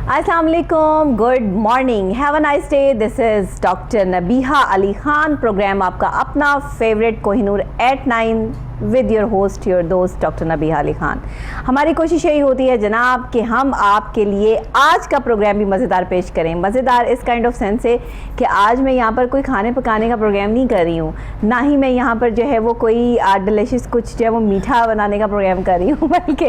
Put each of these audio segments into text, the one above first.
अस्सलाम वालेकुम, good morning, have a nice day. This is doctor Nabiha Ali Khan. Programme आपका अपना favourite Kohinoor at 9 with your host your दोस्त doctor Nabiha Ali Khan. हमारी कोशिश यही होती है जनाब कि हम आपके लिए आज का प्रोग्राम भी मज़ेदार पेश करें। मज़ेदार इस काइंड ऑफ सेंस से कि आज मैं यहाँ पर कोई खाने पकाने का प्रोग्राम नहीं कर रही हूँ, ना ही मैं यहाँ पर जो है वो कोई डिलिशियस कुछ जो है वो मीठा बनाने का प्रोग्राम कर रही हूँ, बल्कि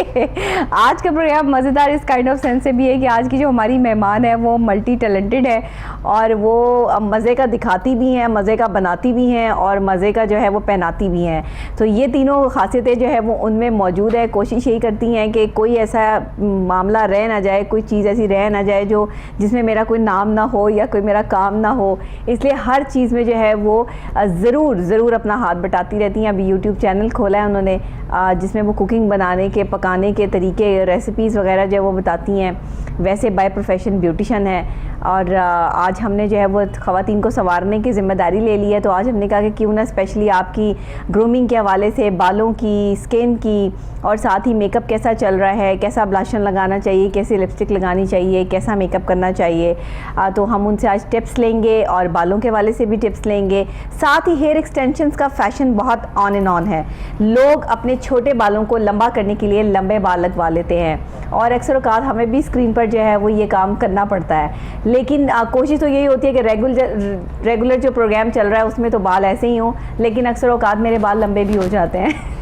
आज का प्रोग्राम मज़ेदार इस काइंड ऑफ सेंस से भी है कि आज की जो हमारी मेहमान है वो मल्टी टैलेंटेड है और वो मज़े का दिखाती भी हैं, मज़े का बनाती भी हैं और मज़े का जो है वो पहनाती भी हैं। तो ये तीनों खासियतें जो है वो उनमें मौजूद है। कोशिश यही करती हैं कि कोई ऐसा मामला रह ना जाए, कोई चीज़ ऐसी रह ना जाए जो जिसमें मेरा कोई नाम ना हो या कोई मेरा काम ना हो, इसलिए हर चीज़ में जो है वो ज़रूर अपना हाथ बटाती रहती हैं। अभी यूट्यूब चैनल खोला है उन्होंने जिसमें वो कुकिंग बनाने के, पकाने के तरीके, रेसिपीज़ वगैरह जो है वो बताती हैं। वैसे बाय प्रोफेशन ब्यूटिशन है और आज हमने जो है वो ख़वातीन को संवारने की ज़िम्मेदारी ले ली है। तो आज हमने कहा कि क्यों ना स्पेशली आपकी ग्रूमिंग के हवाले से, बालों की, स्किन की और साथ ही मेकअप कैसा चल रहा है, कैसा ब्लशन लगाना चाहिए, कैसी लिपस्टिक लगानी चाहिए, कैसा मेकअप करना चाहिए, तो हम उनसे आज टिप्स लेंगे और बालों के हवाले से भी टिप्स लेंगे। साथ ही हेयर एक्सटेंशंस का फ़ैशन बहुत ऑन एंड ऑन है। लोग अपने छोटे बालों को लंबा करने के लिए लंबे बाल लगवा लेते हैं और अक्सर औक़ात हमें भी स्क्रीन पर जो है वो ये काम करना पड़ता है, लेकिन कोशिश तो यही होती है कि रेगुलर जो प्रोग्राम चल रहा है उसमें तो बाल ऐसे ही हों, लेकिन अक्सर औक़ात मेरे बाल लंबे भी हो जाते हैं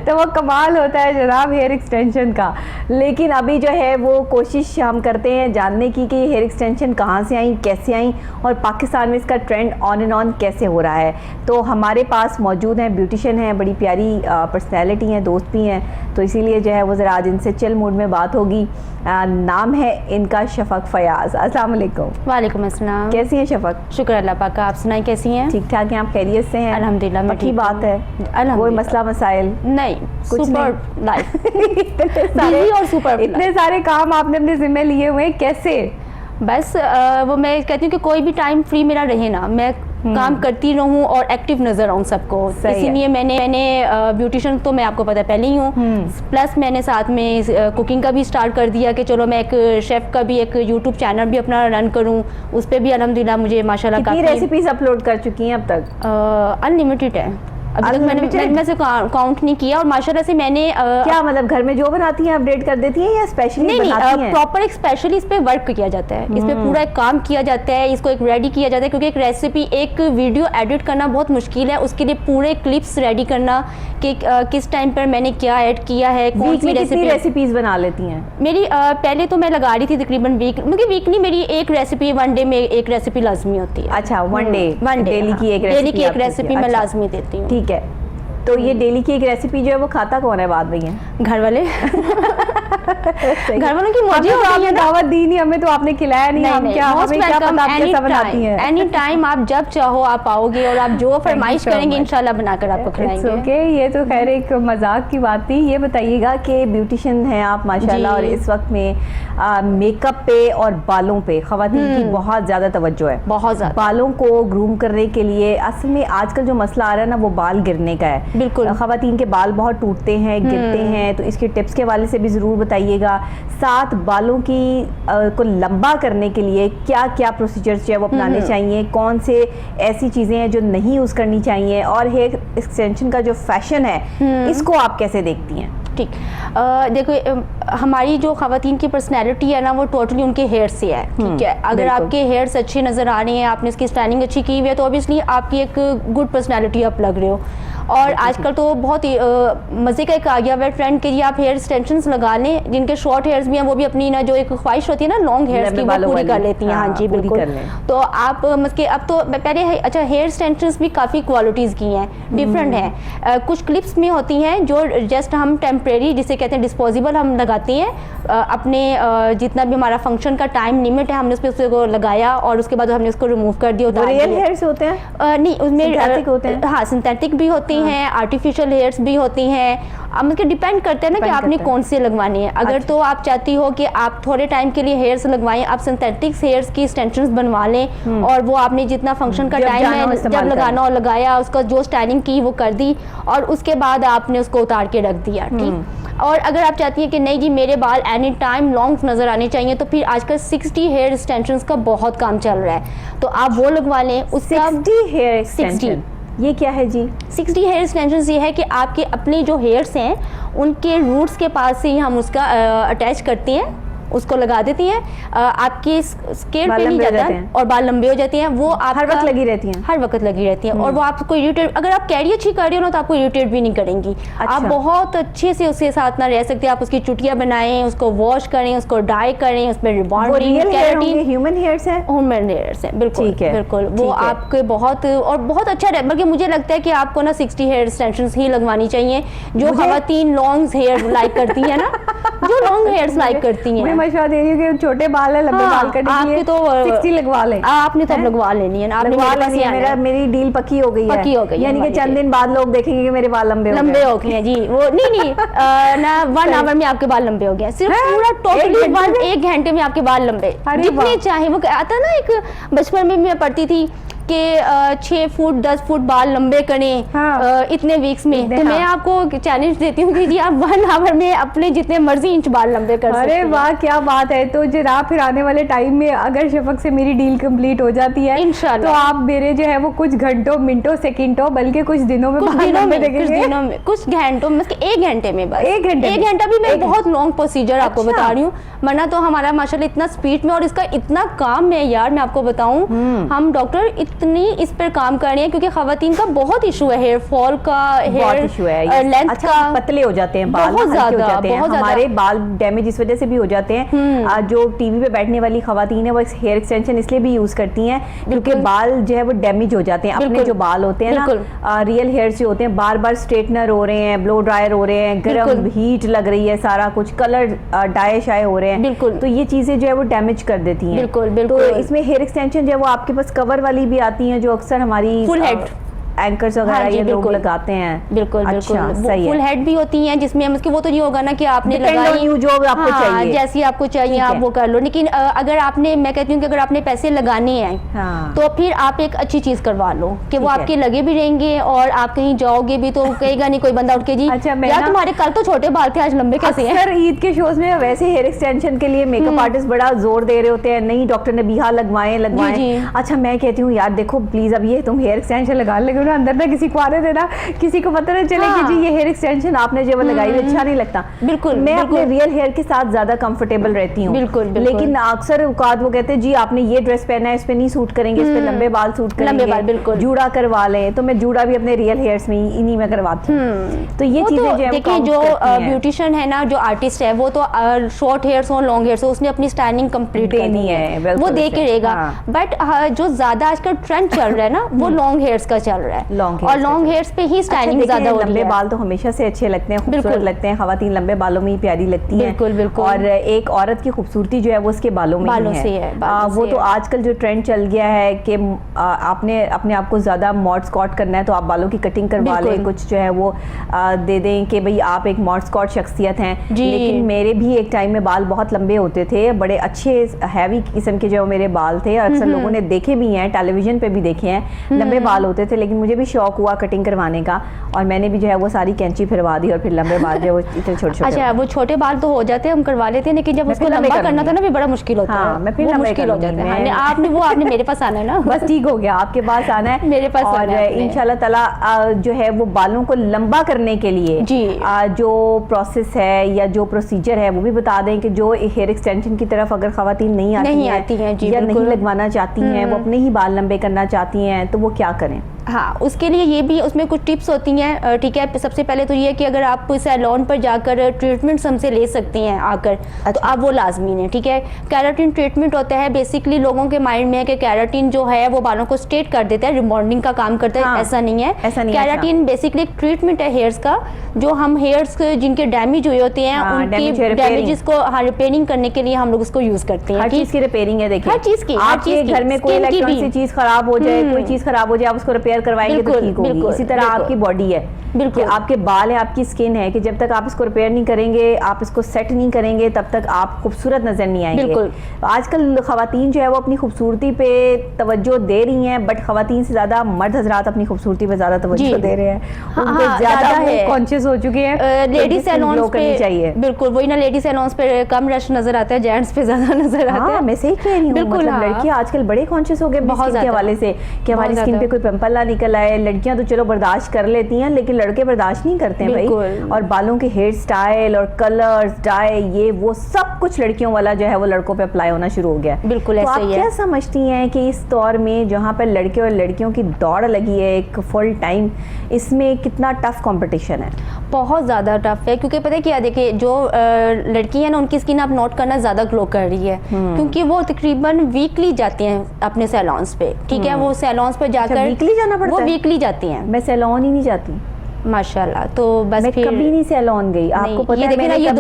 तो वो कमाल होता है जनाब हेयर एक्सटेंशन का। लेकिन अभी जो है वो कोशिश हम करते हैं जानने की कि हेयर एक्सटेंशन कहाँ से आई, कैसे आई और पाकिस्तान में इसका ट्रेंड ऑन एंड ऑन कैसे हो रहा है। तो हमारे पास मौजूद हैं, ब्यूटिशियन हैं, बड़ी प्यारी पर्सनैलिटी हैं, दोस्त भी हैं, तो इसीलिए जो है वो ज़रा आज इनसे चिल मूड में बात होगी। नाम है इनका शफ़क़ फ़याज़। अस्सलाम वालेकुम। वालेकुम अस्सलाम। कैसी हैं शफ़क़? शुक्र अल्लाह पाक का, आप सुनाई कैसी हैं? ठीक ठाक हैं, आप खैरियत से हैं? अल्हम्दुलिल्लाह मैं ठीक बात है, कोई मसला मसाइल नहीं, कुछ सुपर लाइफ सारे और सुपर इतने सारे काम आपने अपने जिम्मे लिए हुए हैं, कैसे? बस वो मैं कहती हूँ कि कोई भी टाइम फ्री मेरा रहे ना, मैं काम करती रहूँ और एक्टिव नज़र आऊँ सबको। इसीलिए मैंने ब्यूटिशियन तो मैं आपको पता है पहले ही हूँ, प्लस मैंने साथ में कुकिंग का भी स्टार्ट कर दिया कि चलो मैं एक शेफ़ का भी एक यूट्यूब चैनल भी अपना रन करूँ। उस पर भी अल्हम्दुलिल्लाह मुझे माशाल्लाह कितनी रेसिपीज अपलोड कर चुकी हैं अब तक? अनलिमिटेड है, अभी तक मैंने से काउंट नहीं किया और माशाल्लाह से मैंने क्या मतलब घर में जो बनाती हैं अपडेट कर देती हैं या स्पेशली नहीं, प्रॉपर एक स्पेशली इस पे वर्क किया जाता है, इस पे पूरा एक काम किया जाता है, इसको एक रेडी किया जाता है क्योंकि एक रेसिपी, एक वीडियो एडिट करना बहुत मुश्किल है। उसके लिए पूरे क्लिप्स रेडी करना कि किस टाइम पर मैंने क्या ऐड किया है, कौन सी रेसिपीज बना लेती हैं। मेरी पहले तो मैं लगा रही थी तकरीबन वीकली मेरी एक रेसिपी, वन डे में एक रेसिपी लाजमी होती है। अच्छा, वन डे डेली की एक रेसिपी मैं लाजमी देती हूँ। ठीक है, तो ये डेली की एक रेसिपी जो है वो खाता कौन है बाद में? ये घर वाले घर वालों की मर्जी तो आपने दावत दी नहीं, हमें तो आपने खिलाया नहीं, हम क्या हमें क्या पता आप कैसा बनाती हैं। एनी टाइम आप जब चाहो आप आओगे और आप जो फरमाइश करेंगे इंशाल्लाह बनाकर आपको खिलाएंगे। ओके, ये तो खैर एक मजाक की बात थी। ये बताइएगा कि ब्यूटिशियन हैं आप माशाल्लाह और इस वक्त में मेकअप पे और बालों पे ख़वातीन की बहुत ज़्यादा तवज्जो है, बहुत ज़्यादा। बालों को ग्रूम करने के लिए असल में आजकल जो मसला आ रहा है ना वो बाल गिरने का है। बिल्कुल, ख़वातीन के बाल बहुत टूटते हैं, गिरते हैं, तो इसके टिप्स के हवाले से भी ज़रूर बताइएगा। साथ बालों की को लंबा करने के लिए क्या क्या प्रोसीजर्स जो है वो अपनाने चाहिए, कौन से ऐसी चीज़ें हैं जो नहीं यूज़ करनी चाहिए, और हेयर एक्सटेंशन का जो फैशन है इसको आप कैसे देखती हैं? ठीक, देखो हमारी जो ख़वातीन की पर्सनैलिटी है ना वो टोटली उनके हेयर से है। ठीक है, अगर आपके हेयर्स अच्छे नज़र आ रहे हैं, आपने इसकी स्टाइलिंग अच्छी की हुई है, तो ऑब्वियसली आपकी एक गुड पर्सनैलिटी आप लग रहे हो। और आजकल तो बहुत ही मज़े का एक आ गया हुआ ट्रेंड के लिए आप हेयर एक्सटेंशंस लगा लें, जिनके शॉर्ट हेयर्स भी हैं वो भी अपनी ना जो एक ख्वाहिश होती है ना लॉन्ग हेयर्स की वो पूरी कर लेती हैं। हाँ जी बिल्कुल। तो आप अब तो पहले अच्छा हेयर एक्सटेंशंस भी काफ़ी क्वालिटीज़ की हैं, डिफरेंट हैं। कुछ क्लिप्स में होती हैं जो जस्ट हम टेम्परेरी जिसे कहते हैं डिस्पोजेबल हम लगाते हैं, अपने जितना भी हमारा फंक्शन का टाइम लिमिट है हमने उसको लगाया और उसके बाद हमने उसको रिमूव कर दिया। रियल हेयर्स होते हैं? नहीं, उसमें होते हैं। हाँ, सिंथेटिक भी होती हैं, आर्टिफिशियल हेयर्स भी होती हैं। अब मतलब डिपेंड करते हैं ना कि आपने कौन से लगवाने हैं। अगर तो आप चाहती हो कि आप थोड़े टाइम के लिए हेयर्स लगवाएं, आप सिंथेटिक हेयर्स की एक्सटेंशंस बनवा लें और वो आपने जितना फंक्शन का टाइम है जब लगाना और लगाया, उसका जो स्टाइलिंग की वो कर दी और उसके बाद आपने उसको उतार के रख दिया। ठीक, और अगर आप चाहती हैं कि नहीं जी मेरे बाल एनी टाइम लॉन्ग नज़र आने चाहिए, तो फिर आजकल 60 हेयर एक्सटेंशंस का बहुत काम चल रहा है, तो आप वो लगवा लें। उसका 60 हेयर एक्सटेंशन, ये क्या है जी? 60 हेयर एक्सटेंशंस ये है कि आपके अपने जो हेयर्स हैं उनके रूट्स के पास से ही हम उसका अटैच करते हैं, उसको लगा देती हैं, आपके स्केल पे नहीं जाता और बाल लंबे हो जाते हैं। वो आप हर वक्त लगी रहती हैं? हर वक्त लगी रहती हैं। और वो आपको इरिटेट, अगर आप कैरी अच्छी कर रहे हो ना तो आपको इरिटेट भी नहीं करेंगी। अच्छा। आप बहुत अच्छे से उसके साथ ना रह सकते हैं। आप उसकी चुटियां बनाएं, उसको वॉश करें, उसको डाई करें, उसमें रिबॉन्डिंग, केराटिन, ह्यूमन हेयर्स हैं, ह्यूमन हेयर्स हैं, बिल्कुल ठीक है, बिल्कुल। वो आपके बहुत और बहुत अच्छा रहे, बल्कि मुझे लगता है कि आपको ना 60 हेयर एक्सटेंशंस ही लगवानी चाहिए। जो खवातीन लॉन्ग हेयर लाइक करती है ना, जो लॉन्ग हेयर्स लाइक करती हैं, मैं मशवरा दे रही हूँ कि छोटे बाल है, लंबे बाल करने के लिए तो 60 लगवा लें। आपने तो अब लगवा लेनी है ना, आपने लगवा लेनी है। मेरी डील पक्की हो गई है, पक्की हो गई है, यानी कि चंद दिन बाद लोग देखेंगे कि मेरे बाल लंबे हो गए हैं जी। वो नहीं ना 1 आवर में आपके बाल लंबे हो गए, सिर्फ पूरा टोटली 1 घंटे में आपके बाल लंबे जितने चाहे। वो आता ना, एक बचपन में मैं पढ़ती थी कि 6 फुट 10 फुट बाल लंबे करें, हाँ। इतने वीक्स में। तो मैं आपको चैलेंज देती हूँ कि जी आप 1 आवर में अपने जितने मर्जी इंच बाल लंबे कर सकते हैं। अरे वाह, क्या बात है। तो जरा फिर आने वाले टाइम में अगर शफक से मेरी डील कंप्लीट हो जाती है इंशाल्लाह, तो आप मेरे जो है वो कुछ घंटों, मिनटों, सेकंडों, बल्कि कुछ दिनों में कुछ घंटों में 1 घंटे में, बस 1 घंटा भी मैं बहुत लॉन्ग प्रोसीजर आपको बता रही हूँ। वरना तो हमारा माशाल्लाह इतना स्पीड में, और इसका इतना काम है यार, मैं आपको बताऊं, हम डॉक्टर इतनी इस पर काम कर रहे हैं क्योंकि खवातीन का बहुत इशू है, हेयर फॉल का, हेयर इशू है, लेंथ का, पतले हो जाते हैं बाल, बहुत ज्यादा, हमारे बाल डैमेज इस वजह से भी हो जाते हैं। जो टीवी पे बैठने वाली खवातीन है वो हेयर एक्सटेंशन इसलिए भी यूज करती हैं क्योंकि बाल जो है वो डैमेज हो जाते हैं। अपने जो बाल होते हैं ना, रियल हेयर जो होते हैं, बार बार स्ट्रेटनर हो रहे हैं, ब्लो ड्रायर हो रहे हैं, गर्म हीट लग रही है, सारा कुछ कलर डाई शाई हो रहे हैं, बिल्कुल, तो ये चीजें जो है वो डैमेज कर देती हैं। बिल्कुल, तो इसमें हेयर एक्सटेंशन जो है वो आपके पास कवर वाली भी आती हैं, जो अक्सर हमारी फुल हेड एंकर्स वगैरह ये लोग लगाते हैं। बिल्कुल अच्छा, बिल्कुल, सही फुल है। हेड भी होती हैं जिसमें हम उसकी, वो तो नहीं होगा ना कि आपने लगाई जो आपको चाहिए, जैसी आपको चाहिए आप वो कर लो। लेकिन अगर आपने, मैं कहती हूँ कि अगर आपने पैसे लगाने हैं तो फिर आप एक अच्छी चीज करवा लो कि वो आपके लगे भी रहेंगे, और आप कहीं जाओगे भी तो कहेगा नहीं कोई बंदा उठ के जी यार तुम्हारे कल तो छोटे बाल थे आज लंबे कैसे हैं। सर ईद के शोज में वैसे हेयर एक्सटेंशन के लिए मेकअप आर्टिस्ट बड़ा जोर दे रहे होते हैं, नहीं डॉक्टर नबीहा लगवाएं। अच्छा मैं कहती हूँ यार देखो प्लीज, अब ये तुम हेयर एक्सटेंशन लगा लगे ना, अंदर ना किसी को आने देना, किसी को पता नहीं चले कि जी ये हेयर एक्सटेंशन आपने जो लगाई अच्छा नहीं लगता। बिल्कुल, मैं अपने रियल हेयर के साथ ज्यादा कंफर्टेबल रहती हूँ। बिल्कुल, लेकिन अक्सर औकात वो कहते हैं जी आपने ये ड्रेस पहना है, इस पे नहीं सूट करेंगे, इस पे लंबे बाल सूट करेंगे, बिल्कुल जूड़ा करवा लें। तो मैं जूड़ा भी अपने रियल हेयर्स में इन्हीं में करवाती हूँ। तो ये चीजें देखिए, जो ब्यूटिशियन है ना, जो आर्टिस्ट है, वो तो शॉर्ट हेयर्स हो लॉन्ग हेयर्स हो, उसने अपनी स्टाइलिंग कंप्लीट करनी है, वो दे के रहेगा। बट जो ज्यादा आजकल ट्रेंड चल रहा है ना, वो लॉन्ग हेयर्स का चल रहा है, और लॉन्ग हेयर्स पे ही स्टाइलिंग ज्यादा हो रही है। लंबे बाल तो हमेशा से अच्छे लगते हैं, खूबसूरत लगते हैं। खवातीन लंबे बालों में ही प्यारी लगती है। बिल्कुल बिल्कुल। और एक औरत की खूबसूरती जो है वो उसके बालों में ही है। वो तो आजकल जो ट्रेंड चल गया है कि आपने अपने आप को ज्यादा मॉड स्कॉट करना है तो आप बालों की कटिंग करवा लें, कुछ जो है वो दे दें कि भाई आप एक मॉड स्कॉट शख्सियत हैं। लेकिन मेरे भी एक टाइम में बाल बहुत लंबे होते थे, बड़े अच्छे हैवी किस्म के जो मेरे बाल थे, और अक्सर लोगों ने देखे भी हैं, टेलीविजन पे भी देखे हैं, लंबे बाल होते थे। लेकिन मुझे भी शौक हुआ कटिंग करवाने का, और मैंने भी जो है वो सारी कैंची फिरवा दी, और फिर लंबे बाल जो है वो इतने छोटे-छोटे। अच्छा, वो छोटे बाल तो हो जाते हैं, हम करवा लेते हैं, लेकिन जब उसको लंबा करना था ना, भी बड़ा मुश्किल होता है। मैं फिर मुश्किल हो जाता है। आपने मेरे पास आना है ना, बस ठीक हो गया, आपके पास आना है, मेरे पास। और इंशाल्लाह ताला जो है वो बालों को लंबा करने के लिए जो प्रोसेस है या जो प्रोसीजर है वो भी बता दें कि जो हेयर एक्सटेंशन की तरफ अगर खवातीन नहीं आती हैं या नहीं लगवाना चाहती हैं, वो अपने ही बाल लंबे करना चाहती हैं, तो वो क्या करें? हाँ, उसके लिए ये भी उसमें कुछ टिप्स होती हैं। ठीक है, सबसे पहले तो ये कि अगर आप सैलून पर जाकर ट्रीटमेंट्स हमसे ले सकती हैं आकर, तो आप वो लाजमी है। ठीक है, केराटिन ट्रीटमेंट होता है, बेसिकली लोगों के माइंड में है कि केराटिन जो है वो बालों को स्ट्रेट कर देता है, रिबॉन्डिंग का काम करता है। ऐसा नहीं है, केराटिन बेसिकली एक ट्रीटमेंट है हेयर्स का, जो हम हेयर्स जिनके डैमेज हुए होते हैं उनकी डैमेजेस को रिपेयरिंग करने के लिए हम लोग उसको यूज करते हैं। हर चीज की रिपेयरिंग है, देखिए हर चीज की, आपके घर में कोई इलेक्ट्रॉनिक चीज खराब हो जाए, कोई चीज खराब हो जाए, आप उसको रिपेयर करवाएंगे तो ठीक होगी। इसी तरह आपकी बॉडी है, कि आपके बाल है, आपकी स्किन है, कि जब तक आप इसको रिपेयर नहीं करेंगे, आप इसको सेट नहीं करेंगे, तब तक आप खूबसूरत नजर नहीं आएंगे। आजकल खवातीन जो है वो अपनी खूबसूरती पे तवज्जो दे रही हैं, बट खवातीन से ज्यादा मर्द हजरात अपनी खूबसूरती पे ज्यादा तवज्जो दे रहे हैं, उनपे ज्यादा कॉन्शियस हो चुके हैं। लेडी सैलून्स पे चाहिए, बिल्कुल वही ना, लेडी सैलून्स पे कम रश नजर आता है, जेंट्स पे ज्यादा नजर आता है। मैं सही कह रही हूँ, मतलब लड़कियां आजकल बड़े कॉन्शियस हो गए बहुत के हवाले से, कि हमारी स्किन पे कोई पिंपल ना निकल आए। लड़कियां तो चलो बर्दाश्त कर लेती हैं, लेकिन लड़के बर्दाश्त नहीं करते हैं भाई। और बालों के हेयर स्टाइल और कलर्स, डाई, ये वो सब कुछ लड़कियों वाला जो है वो लड़कों पे अप्लाई होना शुरू हो गया। बिल्कुल तो ऐसे आप ही है। क्या समझती हैं कि इस दौर में जहाँ पर लड़के और लड़कियों की दौड़ लगी है एक फुल टाइम, इसमें कितना टफ कंपटीशन है? बहुत ज़्यादा टफ है, क्योंकि पता है क्या, देखिए जो लड़की है ना, उनकी स्किन आप नोट करना ज़्यादा ग्लो कर रही है, क्योंकि वो तकरीबन वीकली जाती हैं अपने सैलून्स पे, ठीक है, वो सैलून्स पे जाकर वीकली जाना पड़ता है? वो वीकली जाती हैं। मैं सैलून ही नहीं जाती माशाल्लाह, तो बस मैं फिर कभी नहीं सैलून गई। आपको पता ये है, देखिए ना, ये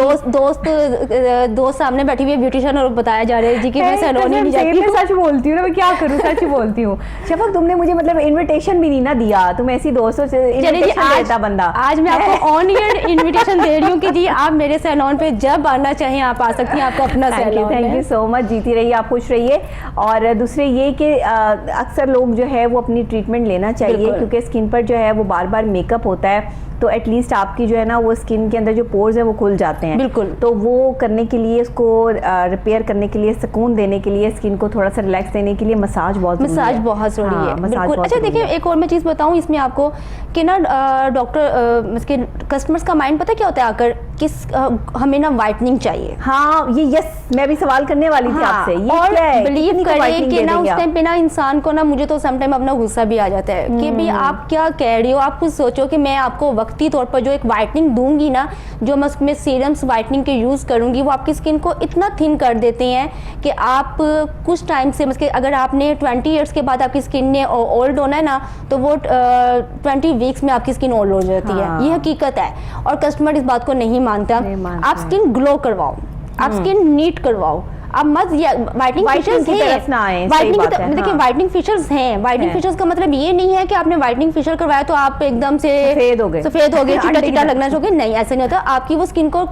दोस्त सामने बैठी हुई है ब्यूटिशियन, और बताया जा रहा है जी कि मैं सैलून ही नहीं जाती। मैं सच बोलती हूँ ना, मैं क्या करूँ, सच बोलती हूँ। शफक, तुमने मुझे मतलब इनविटेशन भी नहीं ना दिया, तुम ऐसी दोस्तों से इनविटेशन देता बंदा। आज मैं आपको ऑन ईयर इनविटेशन दे रही हूँ कि जी आप मेरे सैलून पे जब आना चाहें आप आ सकती हैं, आपका अपना salon. Thank you so much, जीती रहिए, आप खुश रहिए। और दूसरे ये कि अक्सर लोग जो है वो अपनी ट्रीटमेंट लेना चाहिए, क्योंकि स्किन पर जो है वो बार बार मेकअप होता है, तो एटलीस्ट आपकी जो है ना वो स्किन के अंदर जो पोर्स है वो खुल जाते हैं। बिल्कुल। तो वो करने के लिए, उसको रिपेयर करने के लिए, सुकून देने के लिए, स्किन को थोड़ा सा रिलैक्स देने के लिए मसाज बहुत ज़रूरी है। बिल्कुल। अच्छा देखिए, एक और मैं चीज़ बताऊँ इसमें आपको कि ना डॉक्टर इसके कस्टमर्स का माइंड पता क्या होता है आकर, हमें ना वाइटनिंग चाहिए। हाँ, ये यस, मैं भी सवाल करने वाली थी आपसे। ये और क्या है? बिलीव करें कि ना उस टाइम पे ना इंसान को ना, मुझे तो सम टाइम अपना गुस्सा भी आ जाता है कि भाई आप क्या कह रही हो। आप कुछ सोचो कि मैं आपको वक्ती तौर पर जो एक वाइटनिंग दूंगी ना, जो मैं उसमें सीरम्स वाइटनिंग के यूज़ करूंगी, वो आपकी स्किन को इतना थिन कर देते हैं कि आप कुछ टाइम से, मतलब अगर आपने 20 ईयर्स के बाद आपकी स्किन ने ओल्ड होना है ना, तो वो 20 वीक्स में आपकी स्किन ओल्ड हो जाती है। ये हकीकत है, और कस्टमर इस बात को नहीं मानता। आप स्किन ग्लो करवाओ, आप स्किन नीट करवाओ, आप मत वाइटनिंग फीचर्स हैं, देखिए वाइटनिंग फीचर्स हैं। वाइटनिंग फीचर्स का मतलब ये नहीं है कि आपने वाइटनिंग फीचर करवाया तो आप एकदम से सफेद हो गए चिट्टा चिट्टा लगना चाहिए, नहीं, ऐसा नहीं होता। आपकी वो स्किन को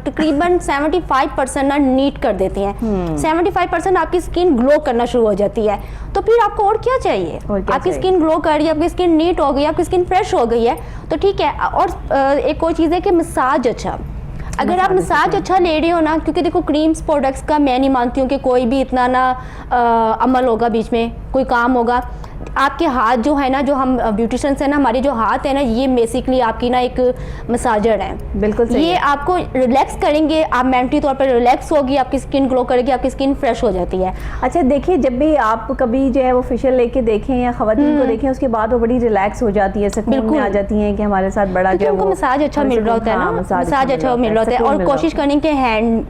तकरीबन 75% ना नीट कर देती हैं। 75% आपकी स्किन ग्लो करना शुरू हो जाती है। तो फिर आपको और क्या चाहिए? आपकी स्किन ग्लो कर रही है, आपकी स्किन नीट हो गई, आपकी स्किन फ्रेश हो गई है, तो ठीक है। और एक और चीज़ है कि मसाज अच्छा, अगर आप मसाज अच्छा ले रहे हो ना, क्योंकि देखो क्रीम्स प्रोडक्ट्स का मैं नहीं मानती हूँ कि कोई भी इतना ना अमल होगा, बीच में कोई काम होगा। आपके हाथ जो है ना, जो हम ब्यूटिशियंस है ना, हमारे जो हाथ है ना, ये बेसिकली आपकी ना एक मसाजर है। बिल्कुल सही। ये आपको रिलैक्स करेंगे, आप मेंटली तौर पर रिलैक्स होगी, आपकी स्किन ग्लो करेगी, आपकी स्किन फ्रेश हो जाती है। अच्छा देखिए, जब भी आप कभी जो है वो फेशियल लेके देखें या खवातीन को देखें, उसके बाद वो बड़ी रिलैक्स हो जाती है, सुकून में आ जाती हैं कि हमारे साथ बड़ा जो है वो मसाज अच्छा मिल रहा होता है ना, मसाज अच्छा मिल रहा होता है। और कोशिश करें कि हैंड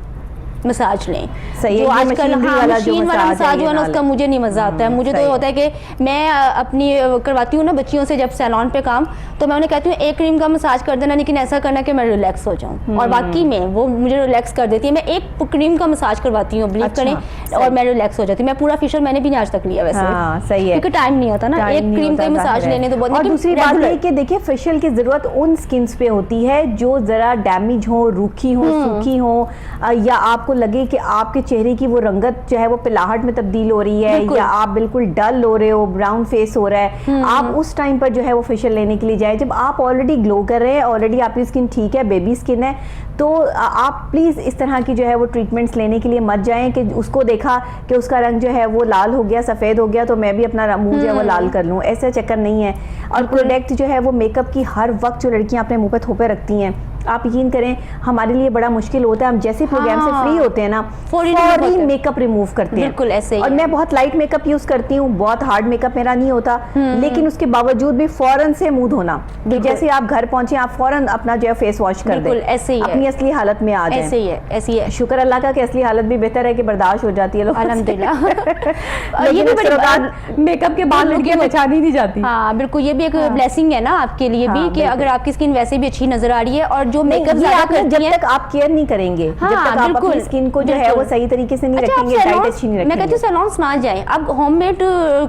मसाज लें। सही है, आजकल मशीन वाला मसाज हुआ ना, उसका मुझे नहीं मजा आता है। मुझे तो होता है कि मैं अपनी करवाती हूँ ना बच्चियों से जब सैलून पे काम, तो मैं उन्हें कहती हूँ एक क्रीम का मसाज कर देना, लेकिन ऐसा करना कि मैं रिलैक्स हो जाऊँ। और वाकई में वो मुझे रिलैक्स कर देती है। मैं एक क्रीम का मसाज करवाती हूँ, बिलीव करें, और मैं रिलैक्स हो जाती हूँ। मैं पूरा फेशियल मैंने भी नहीं आज तक लिया वैसे। सही है, क्योंकि टाइम नहीं होता ना एक क्रीम का मसाज लेने तो बहुत। और दूसरी बात है कि देखिए, फेशियल की जरूरत उन स्किन्स पे होती है जो जरा डैमेज हो, रूखी हो, सूखी हो, या आपको लगे कि आपके चेहरे की वो रंगत जो है वो पिलाहट में तब्दील हो रही है, या आप बिल्कुल डल हो रहे हो, ब्राउन फेस हो रहा है, आप उस टाइम पर जो है वो फेशियल लेने के लिए जाए। जब आप ऑलरेडी ग्लो कर रहे हैं, ऑलरेडी आपकी स्किन ठीक है, बेबी स्किन है, तो आप प्लीज़ इस तरह की जो है वो ट्रीटमेंट्स लेने के लिए मत जाएं कि उसको देखा कि उसका रंग जो है वो लाल हो गया, सफ़ेद हो गया, तो मैं भी अपना मुंह जो है वो लाल कर लूँ। ऐसा चक्कर नहीं है। और प्रोडक्ट जो है वो मेकअप की हर वक्त जो लड़कियां अपने मुंह पे थोपे रखती हैं, आप यकीन करें हमारे लिए बड़ा मुश्किल होता है। हम जैसे प्रोग्राम से फ्री होते हैं ना, फौरी मेकअप रिमूव करते हैं। बिल्कुल ऐसे ही। और मैं बहुत लाइट मेकअप यूज करती हूँ, बहुत हार्ड मेकअप मेरा नहीं होता, लेकिन उसके बावजूद भी फौरन से मुंह धोना। जैसे आप घर पहुंचे, आप फौरन अपना जो है फेस वॉश कर दें, ऐसे ही अपनी असली हालत में आ जाएं। ऐसे ही है, ऐसे ही है। शुक्र अल्लाह का कि असली हालत भी बेहतर है कि बर्दाश्त हो जाती है लोग, अल्हम्दुलिल्लाह। ये भी बड़ी मेकअप के बाद लड़कियां पहचानी नहीं जाती। हाँ बिल्कुल, ये भी एक ब्लेसिंग है ना आपके लिए भी कि अगर आपकी स्किन वैसे भी अच्छी नजर आ रही है, और जो मेकअप जब तक आप केयर नहीं करेंगे, जब तक आप अपनी स्किन को जो है वो सही तरीके से नहीं रखेंगे, डाइट अच्छी नहीं रखेंगे। मैं कहती हूँ सैलून्स ना जाएं, आप होममेड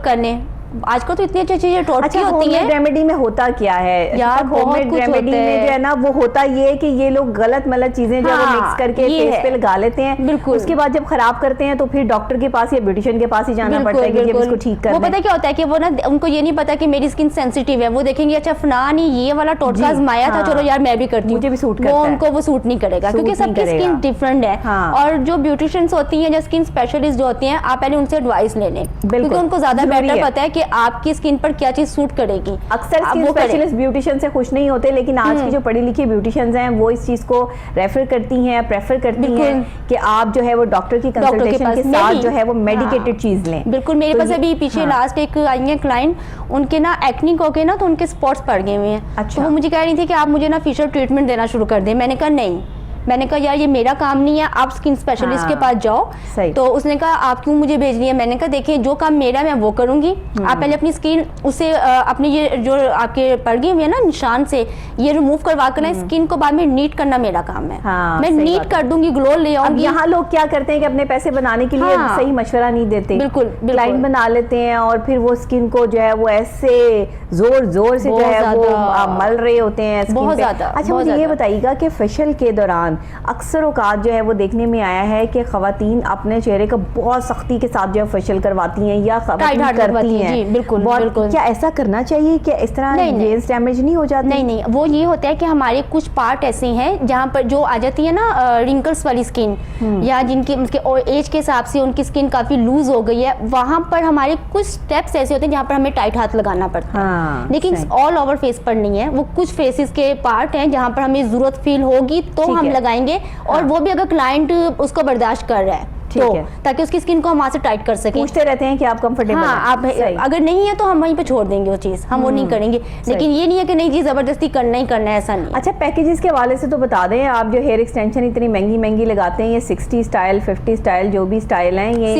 कर लें, आजकल तो इतनी अच्छी चीजें टोटकी होती होममेड हैं रेमेडी में होता क्या है यार, बहुत होममेड कुछ रेमेडी होता में है। जो है ना वो होता ये है कि ये लोग गलत मतलब चीजें जो है वो हाँ, मिक्स करके ये फेस है। पे लगा लेते हैं, बिल्कुल। उसके बाद जब खराब करते हैं तो फिर डॉक्टर के पास या ब्यूटिशियन के पास ही जाना पड़ता है कि जब इसको ठीक कर वो दें। पता है क्या होता है कि वो ना उनको ये नहीं पता कि मेरी स्किन सेंसिटिव है, वो देखेंगे अच्छा फलान ये वाला टोटका जी, आजमाया था, हाँ। चलो यार मैं भी करती हूँ, मुझे भी सूट वो करता है। उनको वो सूट नहीं करेगा सूट क्योंकि नहीं सबकी करेगा। स्किन डिफरेंट है। हाँ। और जो ब्यूटिशियंस होती हैं या स्किन स्पेशलिस्ट जो होती हैं, आप पहले उनसे एडवाइस ले लें क्योंकि उनको ज्यादा जरूरी बेटर है। पता है कि आपकी स्किन पर क्या चीज सूट करेगी। अक्सर आप स्किन वो करें। स्पेशलिस्ट ब्यूटिशियन से खुश नहीं होते, लेकिन आज की जो पढ़ी लिखी ब्यूटिशियंस हैं वो इस चीज को रेफर करती हैं, प्रेफर करती बिल्कुल। हैं कि आप जो है वो डॉक्टर की कंसल्टेशन पास के मैं साथ भी- जो है वो हाँ। मेडिकेटेड चीज लें। बिल्कुल, मेरे तो पास ये- अभी पीछे हाँ। लास्ट एक आई है क्लाइंट, उनके ना एक्निक हो गए ना, तो उनके स्पॉट्स पड़ गए हुए हैं। अच्छा। तो वो मुझे कह रही थी कि आप मुझे ना फेशियल ट्रीटमेंट देना शुरू कर दें। मैंने कहा नहीं, मैंने कहा यार ये मेरा काम नहीं है, आप स्किन स्पेशलिस्ट हाँ, के पास जाओ। सही। तो उसने कहा आप क्यों मुझे भेज रही है? मैंने कहा देखिए जो काम मेरा मैं वो करूंगी, आप पहले अपनी स्किन उसे अपनी ये जो आपके पड़ गए हुए हैं ना निशान से, ये रिमूव करवा कर ना स्किन को बाद में नीट करना मेरा काम है। हाँ, मैं सही नीट बात कर दूंगी, ग्लो ले अब आऊंगी। यहाँ लोग क्या करते हैं कि अपने पैसे बनाने के लिए हाँ। सही मशवरा नहीं देते। बिल्कुल, बिल्कुल। क्लाइंट बना लेते हैं और फिर वो स्किन को जो है वो ऐसे जोर जोर से जो बहुत है वो ज्यादा। मल रहे होते हैं स्किन बहुत पे। ज्यादा, अच्छा बहुत मुझे ये ज्यादा। बताइएगा कि फेशियल के दौरान अक्सर औकात जो है वो देखने में आया है कि खवातीन अपने चेहरे का बहुत सख्ती के साथ जो है फेशियल करवाती हैं या खवातीन टाइट करती करवाती हैं, हैं। जी, बिल्कुल, बहुत- बिल्कुल। क्या ऐसा करना चाहिए कि इस तरह नहीं, नहीं। फेस डैमेज नहीं हो जाती? नहीं नहीं, वो ये होता है कि हमारे कुछ पार्ट ऐसे हैं जहाँ पर जो आ जाती है ना रिंकल्स वाली स्किन, या जिनकी उनके एज के हिसाब से उनकी स्किन काफी लूज हो गई है, वहाँ पर हमारे कुछ स्टेप्स ऐसे होते हैं जहाँ पर हमें टाइट हाथ लगाना पड़ता है। हाँ, लेकिन सही। ऑल ओवर फेस पर नहीं है, वो कुछ फेसेस के पार्ट हैं जहाँ पर हमें जरूरत फील होगी तो ठीक हम है। लगाएंगे, और हाँ। वो भी अगर क्लाइंट उसको बर्दाश्त कर रहा है ठीक तो, है। ताकि उसकी स्किन को हम वहाँ से टाइट कर सकें। पूछते रहते हैं कि आप कंफर्टेबल हाँ, आप अगर नहीं है तो हम वहीं पे छोड़ देंगे वो चीज़, हम वो नहीं करेंगे। लेकिन ये नहीं है कि नहीं जी जबरदस्ती करना ही करना है, ऐसा नहीं है। अच्छा पैकेजेस के हवाले से तो बता दें, आप जो हेयर एक्सटेंशन इतनी महंगी महंगी लगाते हैं, ये 60 स्टाइल 50 स्टाइल जो भी स्टाइल हैं ये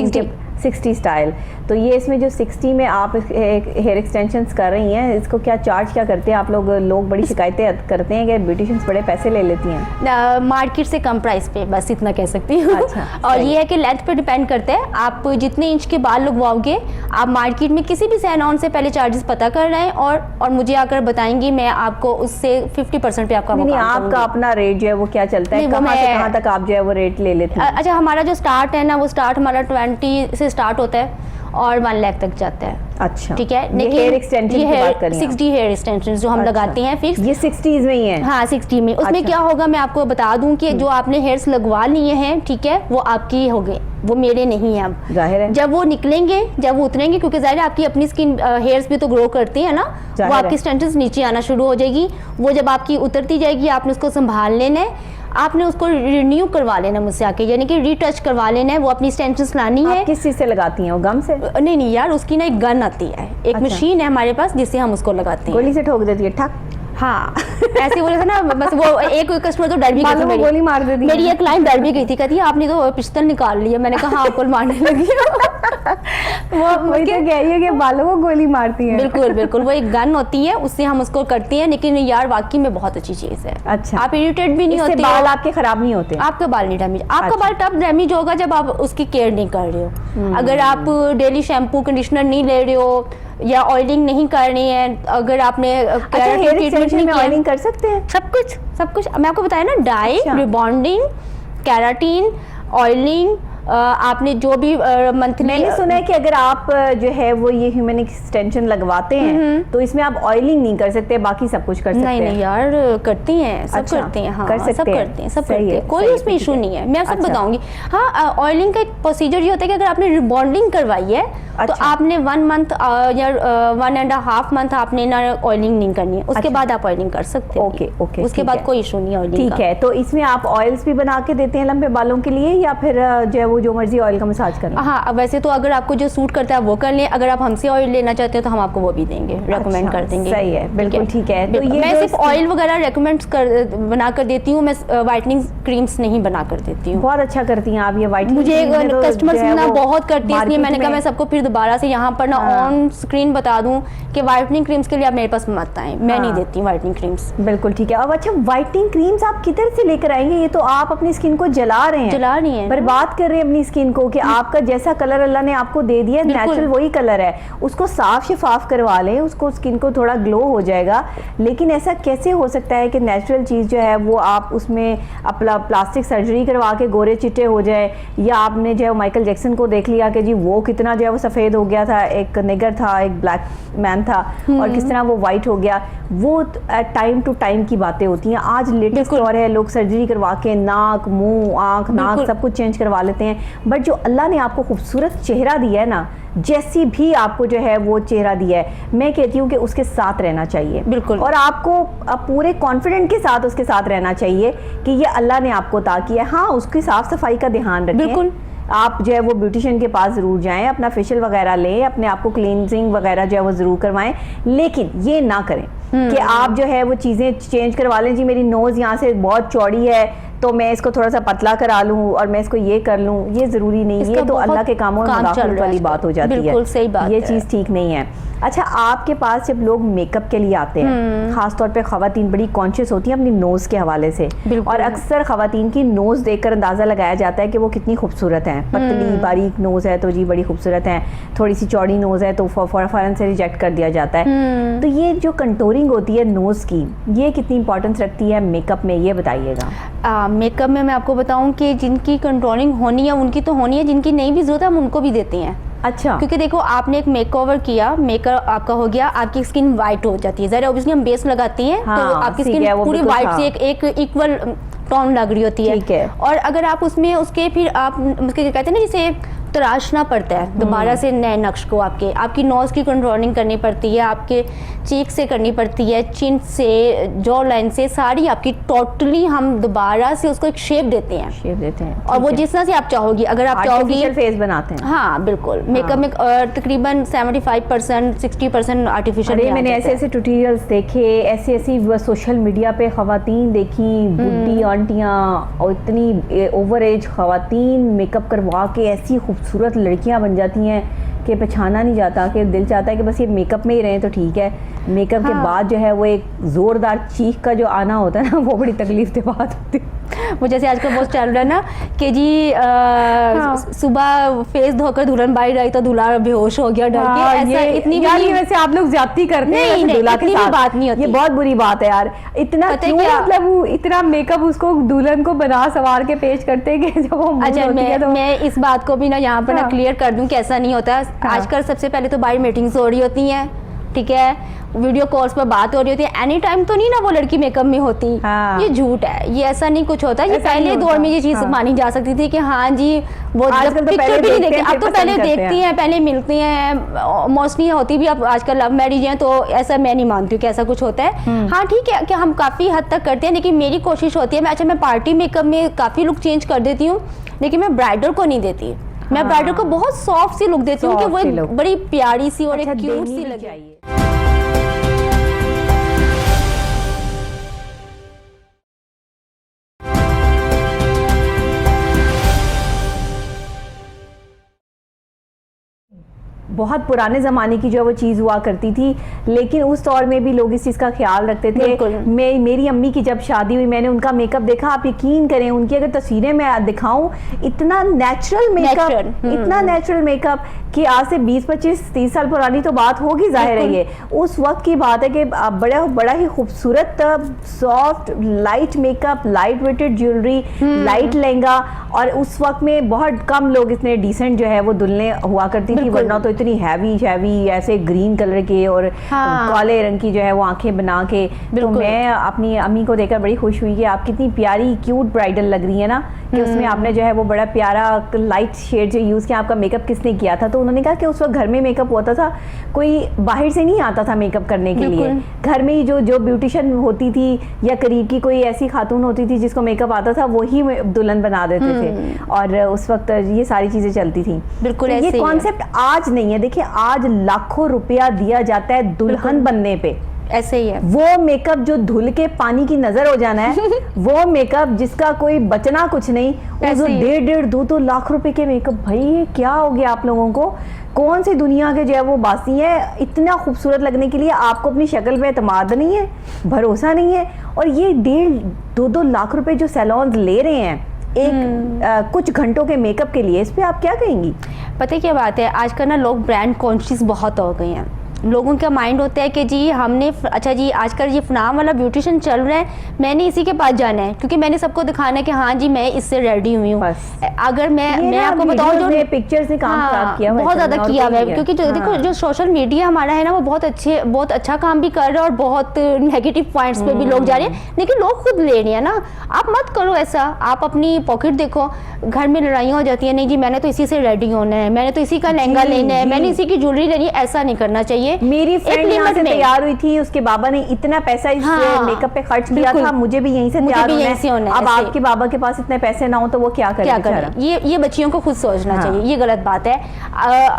60 स्टाइल, तो ये इसमें जो 60 में आप हेयर एक्सटेंशंस कर रही हैं इसको क्या चार्ज क्या करते हैं आप लोग? लोग बड़ी शिकायतें करते हैं कि ब्यूटिशियंस बड़े पैसे ले लेती हैं। मार्केट से कम प्राइस पे, बस इतना कह सकती हूँ। अच्छा, और सही। ये है कि लेंथ पे डिपेंड करता है, आप जितने इंच के बाल लगवाओगे, आप मार्केट में किसी भी सैलून से पहले चार्जेस पता कर रहे हैं और मुझे आकर बताएंगी, मैं आपको उससे 50% पे आपका नहीं वो काम आपका करूंगी। अपना रेट जो है वो क्या चलता है, नहीं, वो कहाँ से मैं- कहाँ तक आप जो है वो रेट ले लेती हैं? अच्छा, हमारा जो स्टार्ट है ना, वो स्टार्ट हमारा 20 से स्टार्ट होता है और 1 लाख तक जाता है। अच्छा ठीक है, ये हेयर एक्सटेंशन की बात कर रही हैं आप? 60 हेयर एक्सटेंशन जो हम अच्छा। लगाते हैं फिक्स, ये 60s में ही है? हाँ 60 में। उसमें अच्छा। क्या होगा मैं आपको बता दूं कि जो आपने हेयर्स लगवा लिए हैं, ठीक है, वो आपके ही हो गए, वो मेरे नहीं हैं अब। जाहिर है। जब वो निकलेंगे, जब वो उतरेंगे, क्योंकि जाहिर है आपकी अपनी स्किन हेयर्स भी तो ग्रो करती है ना, जाहिर वो है। आपकी स्टेंशंस नीचे आना शुरू हो जाएगी। वो जब आपकी उतरती जाएगी, आपने उसको संभाल लेना है, आपने उसको रिन्यू करवा लेना मुझसे आके, यानी कि रीटच करवा लेना है, वो अपनी स्टेंशंस लानी है। आप किस चीज से लगाती हैं, वो गम से? नहीं नहीं यार, उसकी ना एक गन आती है, एक अच्छा। मशीन है हमारे पास जिससे हम उसको लगाते हैं। गोली से ठोक देती है ठक? हाँ ऐसे बोले थे ना, बस वो एक कोई कस्टमर तो डर भी गई मालूम थी है, गोली मार देती मेरी है। एक क्लाइंट डर भी गई थी, कहती है आपने तो पिस्टल निकाल लिया। मैंने कहा हाँ, आपको मारने लगी। वही तो कह रही है कि बालों को गोली मारती है। बिल्कुल बिल्कुल, वो एक गन होती है, उससे हम उसको करते हैं। लेकिन यार वाकई में बहुत अच्छी चीज है। अच्छा। आप इरिटेट भी नहीं इससे होते बाल हो, आपके खराब नहीं होते? आपका बाल नहीं डैमेज, आपका अच्छा। बाल तब डैमेज होगा जब आप उसकी केयर नहीं कर रहे हो। अगर आप डेली शैम्पू कंडीशनर नहीं ले रहे हो या ऑयलिंग नहीं कर रही है, अगर आपने अच्छा केराटिन हेयर ट्रीटमेंट एक्सटेंशन नहीं में किया, ऑयलिंग कर सकते हैं? सब कुछ मैं आपको बताया ना, डाई, अच्छा। रिबॉन्डिंग, केराटिन, ऑयलिंग, आपने जो भी मंथली। मैंने सुना है कि अगर आप जो है वो ये ह्यूमन एक्सटेंशन लगवाते हैं तो इसमें आप ऑयलिंग नहीं कर सकते, बाकी सब कुछ कर सकते नहीं हैं? नहीं यार, करती हैं, सब अच्छा, करते हैं। हाँ कर सकते सब हैं। करते हैं, सब सही करते है, हैं, कोई सही है, उसमें ठीक इशू है। नहीं है। मैं सब अच्छा। बताऊंगी। हाँ, ऑयलिंग का एक प्रोसीजर ये होता है कि अगर आपने रिबॉन्डिंग करवाई है तो अच्छा। आपने 1 मंथ या 1.5 मंथ आपने ना ऑयलिंग नहीं करनी है, उसके अच्छा। बाद आप ऑयलिंग कर सकते हो। ओके, ओके, उसके ठीक बाद है। कोई इशू नहीं है ऑयलिंग ठीक है, तो इसमें आप ऑयल्स भी बना के देते हैं लंबे बालों के लिए, या फिर जो है वो जो मर्जी ऑयल का मसाज करें? हाँ, अब वैसे तो अगर आपको जो सूट करता है वो कर लें, अगर आप हमसे ऑयल लेना चाहते हैं तो हम आपको वो भी देंगे, रेकमेंड अच्छा, कर देंगे। सही है, बिल्कुल ठीक है। तो बिल्कुल। ये मैं जो सिर्फ ऑयल वगैरह रेकमेंड बना कर देती हूँ, मैं वाइटनिंग क्रीम्स नहीं बना कर देती हूँ। बहुत अच्छा करती हैं आप ये व्हाइट। मुझे कस्टमर्स ना बहुत करती है, इसलिए मैंने कहा मैं सबको फिर दोबारा से यहाँ पर ना ऑन स्क्रीन बता दूं कि वाइटनिंग क्रीम्स के लिए आप मेरे पास मत आएं, मैं नहीं देती वाइटनिंग क्रीम्स। बिल्कुल ठीक है। अब अच्छा व्हाइटनिंग क्रीम्स आप किधर से लेकर आएंगे? ये तो आप अपनी स्किन को जला रहे हैं, जला रही हैं, बर्बाद कर रहे हैं अपनी स्किन को कि आपका जैसा कलर अल्लाह ने आपको दे दिया नेचुरल वही कलर है, उसको साफ शफाफ करवा लें, उसको स्किन को थोड़ा ग्लो हो जाएगा। लेकिन ऐसा कैसे हो सकता है कि नेचुरल चीज़ जो है वो आप उसमें अपना प्लास्टिक सर्जरी करवा के गोरे चिट्टे हो जाए, या आपने जो है माइकल जैक्सन को देख लिया कि जी वो कितना जो है वो सफ़ेद हो गया था, एक निगर था, एक ब्लैक मैन था, और किस तरह वो वाइट हो गया। वो टाइम टू टाइम की बातें होती हैं। आज लेटेस्ट दौर है, लोग सर्जरी करवा के नाक, मुंह, आँख, नाक सब कुछ चेंज करवा लेते हैं। बट जो अल्लाह ने आपको खूबसूरत चेहरा दिया है ना, जैसी भी आपको जो है वो चेहरा दिया है, मैं कहती हूँ कि उसके साथ रहना चाहिए। बिल्कुल। और आपको पूरे कॉन्फिडेंट के साथ उसके साथ रहना चाहिए कि ये अल्लाह ने आपको अता किया है। हाँ, उसकी साफ सफाई का ध्यान रखें। बिल्कुल। आप जो है वो ब्यूटिशियन के पास ज़रूर जाएं, अपना फेशियल वगैरह लें, अपने आप को क्लींजिंग वगैरह जो है वो ज़रूर करवाएं। लेकिन ये ना करें कि आप जो है वो चीज़ें चेंज करवा लें। जी मेरी नोज़ यहाँ से बहुत चौड़ी है तो मैं इसको थोड़ा सा पतला करा लूँ और मैं इसको ये कर लूँ, ये ज़रूरी नहीं। ये तो अल्लाह के कामों में मुदाखलत वाली बात हो जाती है। बिल्कुल सही बात ये चीज़ ठीक नहीं है। अच्छा, आपके पास जब लोग मेकअप के लिए आते हैं, खासतौर पे ख़वातीन बड़ी कॉन्शियस होती हैं अपनी नोज़ के हवाले से, और अक्सर ख़वातीन की नोज़ देखकर अंदाज़ा लगाया जाता है कि वो कितनी खूबसूरत हैं। पतली बारीक नोज़ है तो जी बड़ी खूबसूरत हैं, थोड़ी सी चौड़ी नोज़ है तो फ़ौरन से रिजेक्ट कर दिया जाता है। तो ये जो कंटूरिंग होती है नोज़ की, ये कितनी इंपॉर्टेंस रखती है मेकअप में, ये बताइएगा। मेकअप में मैं आपको बताऊं कि जिनकी कंट्रोलिंग होनी है उनकी तो होनी है, जिनकी नहीं भी ज़रूरत है हम उनको भी देते हैं। अच्छा। क्योंकि देखो आपने एक मेकओवर किया, मेकअप आपका हो गया, आपकी स्किन वाइट हो जाती है। ज़रा ऑब्वियसली हम बेस लगाते हैं तो आपकी स्किन पूरी वाइट से एक इक्वल टोन लग रही होती है। और अगर आप उसमें उसके फिर आप उसके कहते हैं ना, जिसे तराशना पड़ता है दोबारा से नए नक्श को, आपकी नोज की कंट्रोलिंग करनी पड़ती है, आपके चीक से करनी पड़ती है, चिन से, जॉ लाइन से, सारी आपकी टोटली हम दोबारा से उसको एक शेप देते हैं। और वो जिस तरह से आप चाहोगी, अगर आप चाहोगी फेस बनाते हैं। हाँ बिल्कुल। मेकअप में तकरीबन 75% 60% आर्टिफिशियल। मैंने ऐसे ट्यूटोरियल्स देखे, ऐसी सोशल मीडिया पे खवातीन देखी, बुढ़ी आंटियाँ और इतनी ओवर एज खवातीन मेकअप करवा के ऐसी खूबसूरत लड़कियां बन जाती हैं कि पहचाना नहीं जाता, कि दिल चाहता है कि बस ये मेकअप में ही रहें तो ठीक है। मेकअप के बाद जो है वो एक ज़ोरदार चीख का जो आना होता है ना, वो बड़ी तकलीफ की बात होती है। वो जैसे आजकल बहुत चल रहा है ना कि जी सुबह फेस धोकर दुल्हन बाहर आई तो दूल्हा बेहोश हो गया डर के। ऐसा इतनी भी वैसे आप लोग ज्यादती करते हैं दूल्हा के साथ, बात नहीं होती। ये बहुत बुरी बात है यार। इतना क्यों, मतलब इतना मेकअप उसको दुल्हन को बना सवार के पेश करते हैं कि जब वो अच्छा मैं इस बात को भी ना यहाँ पर ना क्लियर कर दूं कि ऐसा नहीं होता। आजकल सबसे पहले तो बाहर मीटिंग्स हो रही होती हैं, ठीक है, वीडियो कॉल्स पर बात हो रही होती है, एनी टाइम तो नहीं ना वो लड़की मेकअप में होती। ये झूठ है, ये ऐसा नहीं कुछ होता। ये पहले दौर में ये चीज़ मानी जा सकती थी कि हाँ जी वो पिक्चर भी नहीं देखते, अब तो पहले देखती हैं, पहले मिलती हैं, मोस्टली होती भी। अब आजकल लव मैरिज हैं तो ऐसा मैं नहीं मानती हूँ कि ऐसा कुछ होता है। हाँ ठीक है कि हम काफ़ी हद तक करते हैं, लेकिन मेरी कोशिश होती है मैं पार्टी मेकअप में काफ़ी लुक चेंज कर देती हूँ, लेकिन मैं ब्राइडल को नहीं देती। मैं ब्राइडल को बहुत सॉफ्ट सी लुक देती हूँ कि वो एक बड़ी प्यारी सी और एक क्यूट सी लगे। बहुत पुराने ज़माने की जो वो चीज़ हुआ करती थी, लेकिन उस दौर में भी लोग इस चीज़ का ख्याल रखते थे। मेरी अम्मी की जब शादी हुई, मैंने उनका मेकअप देखा, आप यकीन करें उनकी अगर तस्वीरें मैं दिखाऊं, इतना नेचुरल मेकअप, इतना नेचुरल मेकअप कि आज से 20-25-30 साल पुरानी तो बात होगी, जाहिर है ये उस वक्त की बात है कि बड़ा ही खूबसूरत soft light makeup, light weighted jewellery, light lehenga. और उस वक्त में बहुत कम लोग इतने डिसेंट जो है वो दुल्हने हुआ करती थी, वरना तो इतनी हैवी ऐसे ग्रीन कलर के और काले रंग की जो है वो आंखें बना के। तो मैं अपनी अम्मी को देखकर बड़ी खुश हुई कि आप कितनी प्यारी क्यूट ब्राइडल लग रही है ना, कि उसमें आपने जो है वो बड़ा प्यारा लाइट शेड जो यूज़ किया। आपका मेकअप किसने किया था? तो उन्होंने कहा कि उस वक्त घर में मेकअप होता था, कोई बाहर से नहीं आता था मेकअप करने के लिए। घर में ही जो ब्यूटिशियन होती थी या करीब की कोई ऐसी खातून होती थी जिसको मेकअप आता था, वही दुल्हन बना देते थे। और उस वक्त ये सारी चीज़ें चलती थी। बिल्कुल ये कॉन्सेप्ट आज नहीं है। देखिए आज लाखों रुपया दिया जाता है दुल्हन बनने पे, ऐसे ही है। वो मेकअप जो धुल के पानी की नजर हो जाना है, वो मेकअप जिसका कोई बचना कुछ नहीं, वो 1.5-2 लाख रुपए के मेकअप। भाई ये क्या हो गया आप लोगों को? कौन सी दुनिया के जो है वो बासी है इतना खूबसूरत लगने के लिए? आपको अपनी शक्ल पे एतमाद नहीं है, भरोसा नहीं है, और ये 1.5-2 लाख रुपए जो सैलून ले रहे हैं एक कुछ घंटों के मेकअप के लिए, इस पे आप क्या कहेंगी? पता है क्या बात है, आजकल ना लोग ब्रांड कॉन्शियस बहुत हो गए हैं। लोगों का माइंड होता है कि जी हमने अच्छा जी आजकल ये फनाम वाला ब्यूटिशियन चल रहा है, मैंने इसी के पास जाना है क्योंकि मैंने सबको दिखाना है कि हाँ जी मैं इससे रेडी हुई हूँ। अगर मैं आपको बताऊँ जो पिक्चर्स ने काम खराब किया बहुत ज़्यादा किया हुआ है, क्योंकि जो देखो जो सोशल मीडिया हमारा है ना वो बहुत अच्छा काम भी कर रहा है और बहुत नेगेटिव पॉइंट्स पे भी लोग जा रहे हैं, लेकिन लोग खुद ले रहे हैं ना। आप मत करो ऐसा, आप अपनी पॉकेट देखो, घर में लड़ाइयाँ हो जाती है, नहीं जी मैंने तो इसी से रेडी होना है, मैंने तो इसी का लहंगा लेना है, मैंने इसी की ज्वेलरी लेनी है, ऐसा नहीं करना चाहिए। मेरी फ्रेंड यहाँ से तैयार हुई थी, उसके बाबा ने इतना पैसा इस मेकअप पे खर्च किया था, मुझे भी यहीं से तैयार होना है। अब आपके बाबा के पास इतने पैसे ना हो तो वो क्या करे? ये बच्चियों को खुद सोचना चाहिए, ये गलत बात है।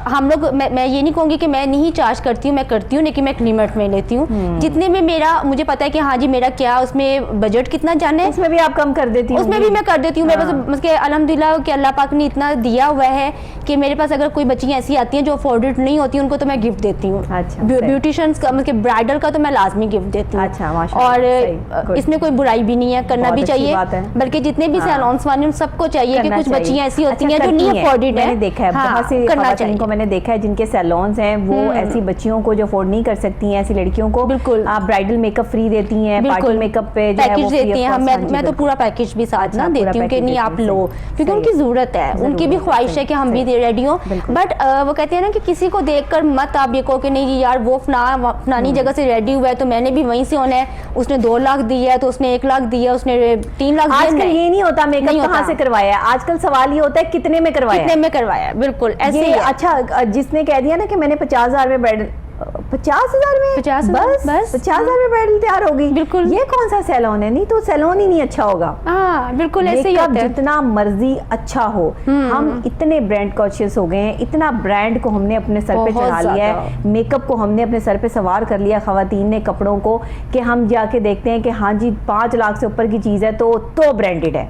हम लोग मैं ये नहीं कहूंगी कि मैं नहीं चार्ज करती हूँ, मैं करती हूँ, लेकिन मैं एक लिमिट में लेती हूँ। जितने में मेरा मुझे पता है कि हाँ जी मेरा क्या उसमें बजट कितना जाना है, उसमें भी आप कम कर देती हूँ? उसमें भी मैं कर देती हूँ। मेरे पास अल्हम्दुलिल्लाह कि अल्लाह पाक ने इतना दिया हुआ है कि मेरे पास अगर कोई बच्चियाँ ऐसी आती हैं जो अफोर्डेड नहीं होती, उनको तो मैं गिफ्ट देती हूँ। ब्यूटिशियंस का मतलब ब्राइडल का तो मैं लाजमी गिफ्ट देती हूँ। अच्छा, और इसमें कोई बुराई भी नहीं है, करना भी चाहिए, बल्कि जितने भी सैलून्स वाले सबको चाहिए कि कुछ बच्चियाँ ऐसी होती हैं जो नहीं अफोर्डेड है। मैंने देखा है बहुत सी खवातीन को, मैंने देखा है जिनके सैलून्स हैं वो ऐसी बच्चियों को जो अफोर्ड नहीं कर सकती हैं, ऐसी लड़कियों को बिल्कुल आप ब्राइडल मेकअप फ्री देती हैं, पार्टी मेकअप पे पैकेज देती हैं। मैं तो पूरा पैकेज भी साथ ना देती हूँ कि नहीं आप लो, क्योंकि उनकी जरूरत है, उनकी भी ख्वाहिश है कि हम भी रेडी हो। बट वो कहते हैं ना कि किसी को देखकर मत आप ये कहो कि नहीं जी यार वो फलानी जगह से रेडी हुआ है तो मैंने भी वहीं से होना है, उसने 2 लाख दिया है तो उसने 1 लाख दिया, उसने 3 लाख दिया। आजकल ये नहीं होता मेकअप कहाँ से करवाया, आजकल सवाल ये होता है कितने में करवाया। बिल्कुल ऐसे। अच्छा, जिसने कह दिया ना कि मैंने 50,000 में ब्राइडल 50,000 में 50,000 में ब्राइडल तैयार होगी, बिल्कुल। ये कौन सा सैलून है? नहीं तो सैलून ही नहीं अच्छा होगा। बिल्कुल ऐसे ही होता है। जितना मर्जी अच्छा हो, हम इतने ब्रांड कॉन्शियस हो गए हैं, इतना ब्रांड को हमने अपने सर पे चढ़ा लिया है, मेकअप को हमने अपने सर पे सवार कर लिया खवातीन ने, कपड़ों को, कि हम जाके देखते हैं कि हाँ जी 5 लाख से ऊपर की चीज है तो ब्रांडेड है,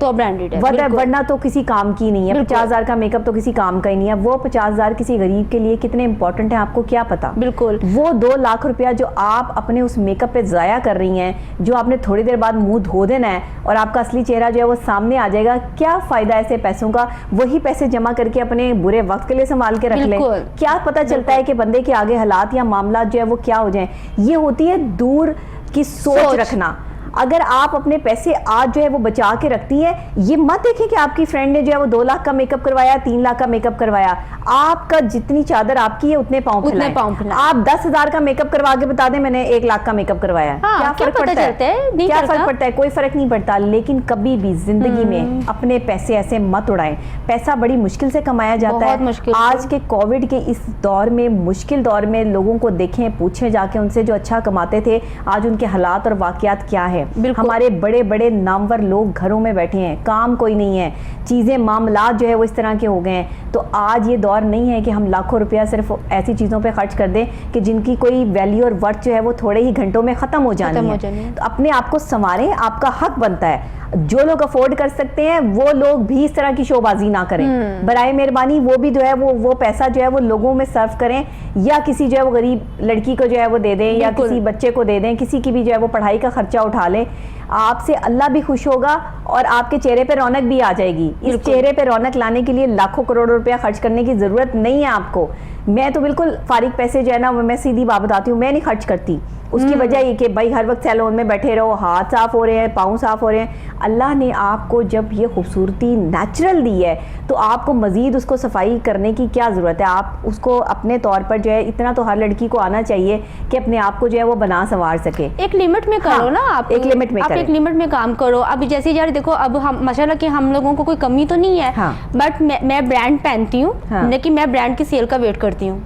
वरना तो किसी काम की नहीं है। 50,000 का मेकअप तो किसी काम का ही नहीं है। वो 50,000 किसी गरीब के लिए कितने इंपॉर्टेंट है आपको क्या पता? बिल्कुल। वो 2 लाख रुपया जो आप अपने उस मेकअप पे जाया कर रही हैं, जो आपने थोड़ी देर बाद मुंह धो देना है और आपका असली चेहरा जो है वो सामने आ जाएगा, क्या फायदा ऐसे पैसों का? वही पैसे जमा करके अपने बुरे वक्त के लिए संभाल के रख लें, क्या पता चलता है कि बंदे के आगे हालात या मामला जो है वो क्या हो जाए। ये होती है दूर की सोच रखना। अगर आप अपने पैसे आज जो है वो बचा के रखती हैं, ये मत देखें कि आपकी फ्रेंड ने जो है वो 2 लाख का मेकअप करवाया, 3 लाख का मेकअप करवाया। आपका जितनी चादर आपकी है उतने पाँव फैलाएं। आप 10,000 का मेकअप करवा के बता दें मैंने 1 लाख का मेकअप करवाया, क्या फर्क पड़ता है? क्या फर्क पड़ता है? कोई फर्क नहीं पड़ता। लेकिन कभी भी जिंदगी में अपने पैसे ऐसे मत उड़ाएं। पैसा बड़ी मुश्किल से कमाया जाता है। आज के कोविड के इस दौर में, मुश्किल दौर में, लोगों को देखें, पूछें जाके उनसे जो अच्छा कमाते थे, आज उनके हालात और वाकयात क्या है। हमारे बड़े बड़े नामवर लोग घरों में बैठे हैं, काम कोई नहीं है, चीजें मामलात जो है वो इस तरह के हो गए हैं। तो आज ये दौर नहीं है कि हम लाखों रुपया सिर्फ ऐसी चीजों पे खर्च कर दें कि जिनकी कोई वैल्यू और वर्थ जो है वो थोड़े ही घंटों में खत्म हो जानी है। तो अपने आप को संवारें, आपका हक बनता है। जो लोग अफोर्ड कर सकते हैं वो लोग भी इस तरह की शोबाजी ना करें, बराए मेहरबानी। वो भी जो है वो पैसा जो है वो लोगों में सर्व करें, या किसी जो है वो गरीब लड़की को जो है वो दे दें, या किसी बच्चे को दे दें, किसी की भी जो है वो पढ़ाई का खर्चा उठा लें। आपसे अल्लाह भी खुश होगा और आपके चेहरे पे रौनक भी आ जाएगी। इस चेहरे पे रौनक लाने के लिए लाखों करोड़ों रुपया खर्च करने की जरूरत नहीं है आपको। मैं तो बिल्कुल फारिग पैसे जो है ना, मैं सीधी बात बताती हूँ, मैं नहीं खर्च करती। उसकी वजह ये कि भाई हर वक्त सैलून में बैठे रहो, हाथ साफ हो रहे हैं, पाँव साफ हो रहे हैं। अल्लाह ने आपको जब ये खूबसूरती नेचुरल दी है तो आपको मजीद उसको सफाई करने की क्या ज़रूरत है? आप उसको अपने तौर पर जो है, इतना तो हर लड़की को आना चाहिए कि अपने आप को जो है वो बना संवार सके। एक लिमिट में करो ना आप, एक लिमिट में एक लिमिट में काम करो। अब जैसे यार देखो, अब हम माशाल्लाह कि हम लोगों को कोई कमी तो नहीं है, बट मैं ब्रांड पहनती हूँ, लेकिन मैं ब्रांड की सेल का वेट करती हूँ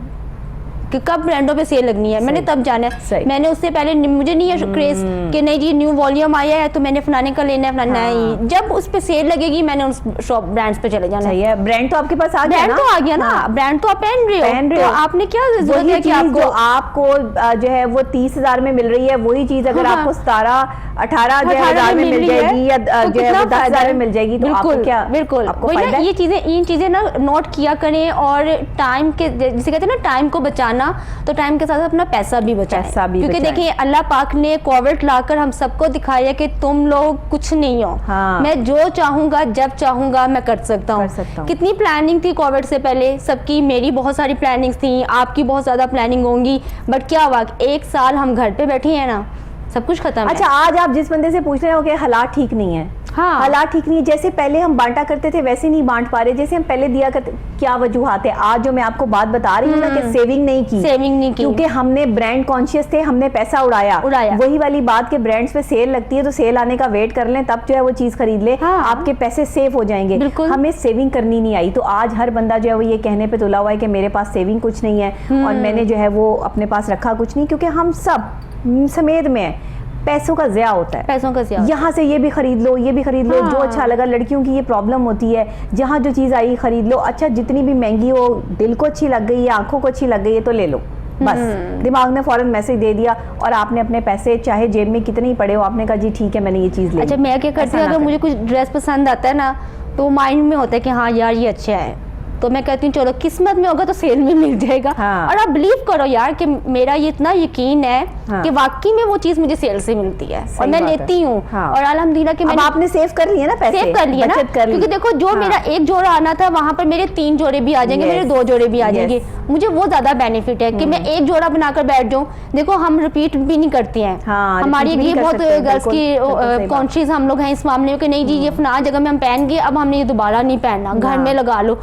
कि कब ब्रांडों पे सेल लगनी है, मैंने तब जाना है। मैंने उससे पहले मुझे नहीं है क्रेज कि नहीं जी न्यू वॉल्यूम आया है तो मैंने फलाने का लेना है, फलाना नहीं। जब उस पे सेल लगेगी मैंने उस शॉप ब्रांड्स पे चले जाना है। ब्रांड तो आपके पास आ गया, ब्रांड तो आ गया ना, ब्रांड तो आप पहन रहे हो, आपने क्या जरूरत है कि आपको जो है वो 30,000 में मिल रही है, वही चीज अगर आपको 17-18 में मिल जाएगी या जो है 10,000 में मिल जाएगी तो आपको क्या? बिल्कुल ये चीजें, इन चीजें ना नोट किया करें। और टाइम के, जिसे कहते हैं ना टाइम को बचाना ना तो टाइम के साथ अपना पैसा भी बचाएं, क्योंकि देखिए अल्लाह पाक ने कोविड लाकर हम सबको दिखाया कि तुम लोग कुछ नहीं हो। हाँ। मैं जो चाहूंगा जब चाहूंगा मैं कर सकता हूँ। कितनी प्लानिंग थी कोविड से पहले सबकी, मेरी बहुत सारी प्लानिंग्स थी, आपकी बहुत ज्यादा प्लानिंग होंगी, बट क्या हुआ 1 साल हम घर पे बैठे हैं ना, सब कुछ खत्म अच्छा है। आज आप जिस बंदे से पूछ रहे हो कि हालात ठीक नहीं है, हाँ। हालात ठीक नहीं है, जैसे पहले हम बांटा करते थे वैसे नहीं बांट पा रहे, जैसे हम पहले दिया करते, क्या वजूहात है? आज जो मैं आपको बात बता रही हूँ ना कि सेविंग नहीं की, क्योंकि हमने ब्रांड कॉन्शियस थे, हमने पैसा उड़ाया। वही वाली बात के ब्रांड्स पे सेल लगती है तो सेल आने का वेट कर लें, तब जो है वो चीज खरीद ले। हाँ। आपके पैसे सेव हो जाएंगे। हमें सेविंग करनी नहीं आई, तो आज हर बंदा जो है वो ये कहने पे तुला हुआ है कि मेरे पास सेविंग कुछ नहीं है और मैंने जो है वो अपने पास रखा कुछ नहीं, क्योंकि हम सब समेत में है, पैसों का ज़िया होता है, पैसों का ज़िया। यहाँ से ये भी खरीद लो, ये भी खरीद लो। हाँ। जो अच्छा लगा, लड़कियों की ये प्रॉब्लम होती है, जहाँ जो चीज़ आई खरीद लो। अच्छा जितनी भी महंगी हो, दिल को अच्छी लग गई है, आंखों को अच्छी लग गई है तो ले लो, बस दिमाग ने फौरन मैसेज दे दिया और आपने अपने पैसे चाहे जेब में कितने ही पड़े हो, आपने कहा जी ठीक है मैंने ये चीज़ ली। अच्छा मैं क्या करती हूँ, अगर मुझे कुछ ड्रेस पसंद आता है ना तो माइंड में होता है कि हाँ यार ये अच्छा है, तो मैं कहती हूँ चलो किस्मत में होगा तो सेल में मिल जाएगा। हाँ। और आप बिलीव करो यार कि मेरा ये इतना यकीन है। हाँ। कि वाकई में वो चीज मुझे सेल से मिलती है और मैं लेती हूँ। हाँ। और अल्हम्दुलिल्लाह कि मैंने आपने सेव कर लिए ना पैसे, सेव कर लिए ना, क्योंकि देखो जो मेरा एक जोड़ा आना था वहां पर मेरे 3 जोड़े भी आ जाएंगे, मेरे 2 जोड़े भी आ जाएंगे। मुझे वो ज्यादा बेनिफिट है कि मैं एक जोड़ा बनाकर बैठ जाऊँ। देखो हम रिपीट भी नहीं करते हैं। हमारी ये बहुत गर्ल्स की कॉन्शियस हम लोग हैं इस मामले में कि नहीं जी ये फलां जगह में हम पहन गए, अब हमने ये दोबारा नहीं पहनना, घर में लगा लो।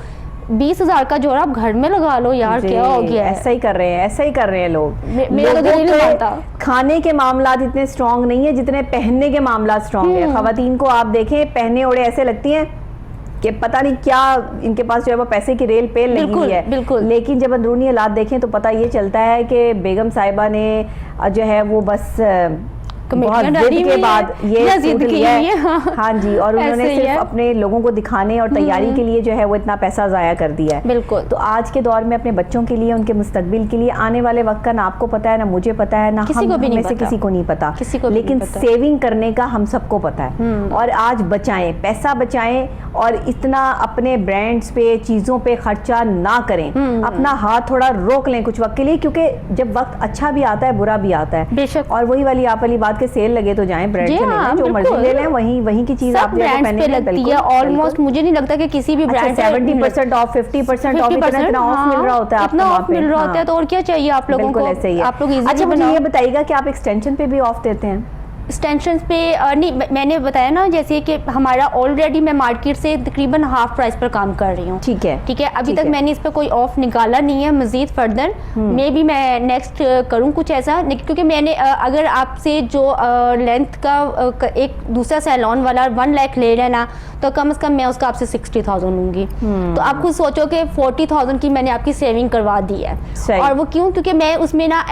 20,000 का जोड़ा आप घर में लगा लो यार, क्या हो गया? ऐसा ही कर रहे हैं, ऐसा ही कर रहे हैं लोग। मेरा तो दिल नहीं मानता। खाने के मामलात इतने स्ट्रांग नहीं है जितने पहनने के मामलात स्ट्रांग है। खवातीन को आप देखें पहने ओढ़े ऐसे लगती हैं कि पता नहीं क्या इनके पास जो है वो पैसे की रेल पेल लगी हुई है। बिल्कुल। लेकिन जब अंदरूनी हालात देखें तो पता ये चलता है कि बेगम साहिबा ने जो है वो बस बहुत जिद के बाद ये सूट लिया है। हाँ जी, और उन्होंने सिर्फ अपने लोगों को दिखाने और तैयारी के लिए जो है वो इतना पैसा जाया कर दिया है। बिल्कुल। तो आज के दौर में अपने बच्चों के लिए, उनके मुस्तकबिल के लिए, आने वाले वक्त का ना आपको पता है ना मुझे पता है, ना हम में से किसी को नहीं पता, लेकिन सेविंग करने का हम सबको पता है। और आज बचाएं, पैसा बचाएं और इतना अपने ब्रांड्स पे चीजों पे खर्चा ना करें। अपना हाथ थोड़ा रोक लें कुछ वक्त के लिए, क्योंकि जब वक्त अच्छा भी आता है बुरा भी आता है। बेशक। और वही वाली आप वाली बात के सेल लगे तो जाएं, ब्रांड से लें, जो मर्जी ले लें, वहीं की चीज आप पे लगती है। ऑलमोस्ट मुझे नहीं लगता कि किसी भी ब्रांड 70% ऑफ, 50% ऑफ, इतना ऑफ मिल रहा होता है, इतना ऑफ मिल रहा होता है, तो और क्या चाहिए आप लोगों को? ऐसे ही है। आप लोग अच्छा मुझे ये बताइएगा कि आप एक्सटेंशन पे भी ऑफ देते हैं? एक्सटेंशंस पे नहीं, मैंने बताया ना जैसे कि हमारा ऑलरेडी मैं मार्केट से तकरीबन हाफ प्राइस पर काम कर रही हूँ। ठीक है अभी तक मैंने इस पे कोई ऑफ निकाला नहीं है। मजीद फर्दर मे भी मैं नेक्स्ट करूँ कुछ ऐसा, क्योंकि मैंने अगर आपसे जो लेंथ का एक दूसरा सैलून वाला 1 लाख ले रहा है ना, तो कम से कम मैं उसका आपसे 60,000 लूँगी। तो आप खुद सोचो कि 40,000 की मैंने आपकी सेविंग करवा दी है। और वो क्यों? क्योंकि मैं उसमें ना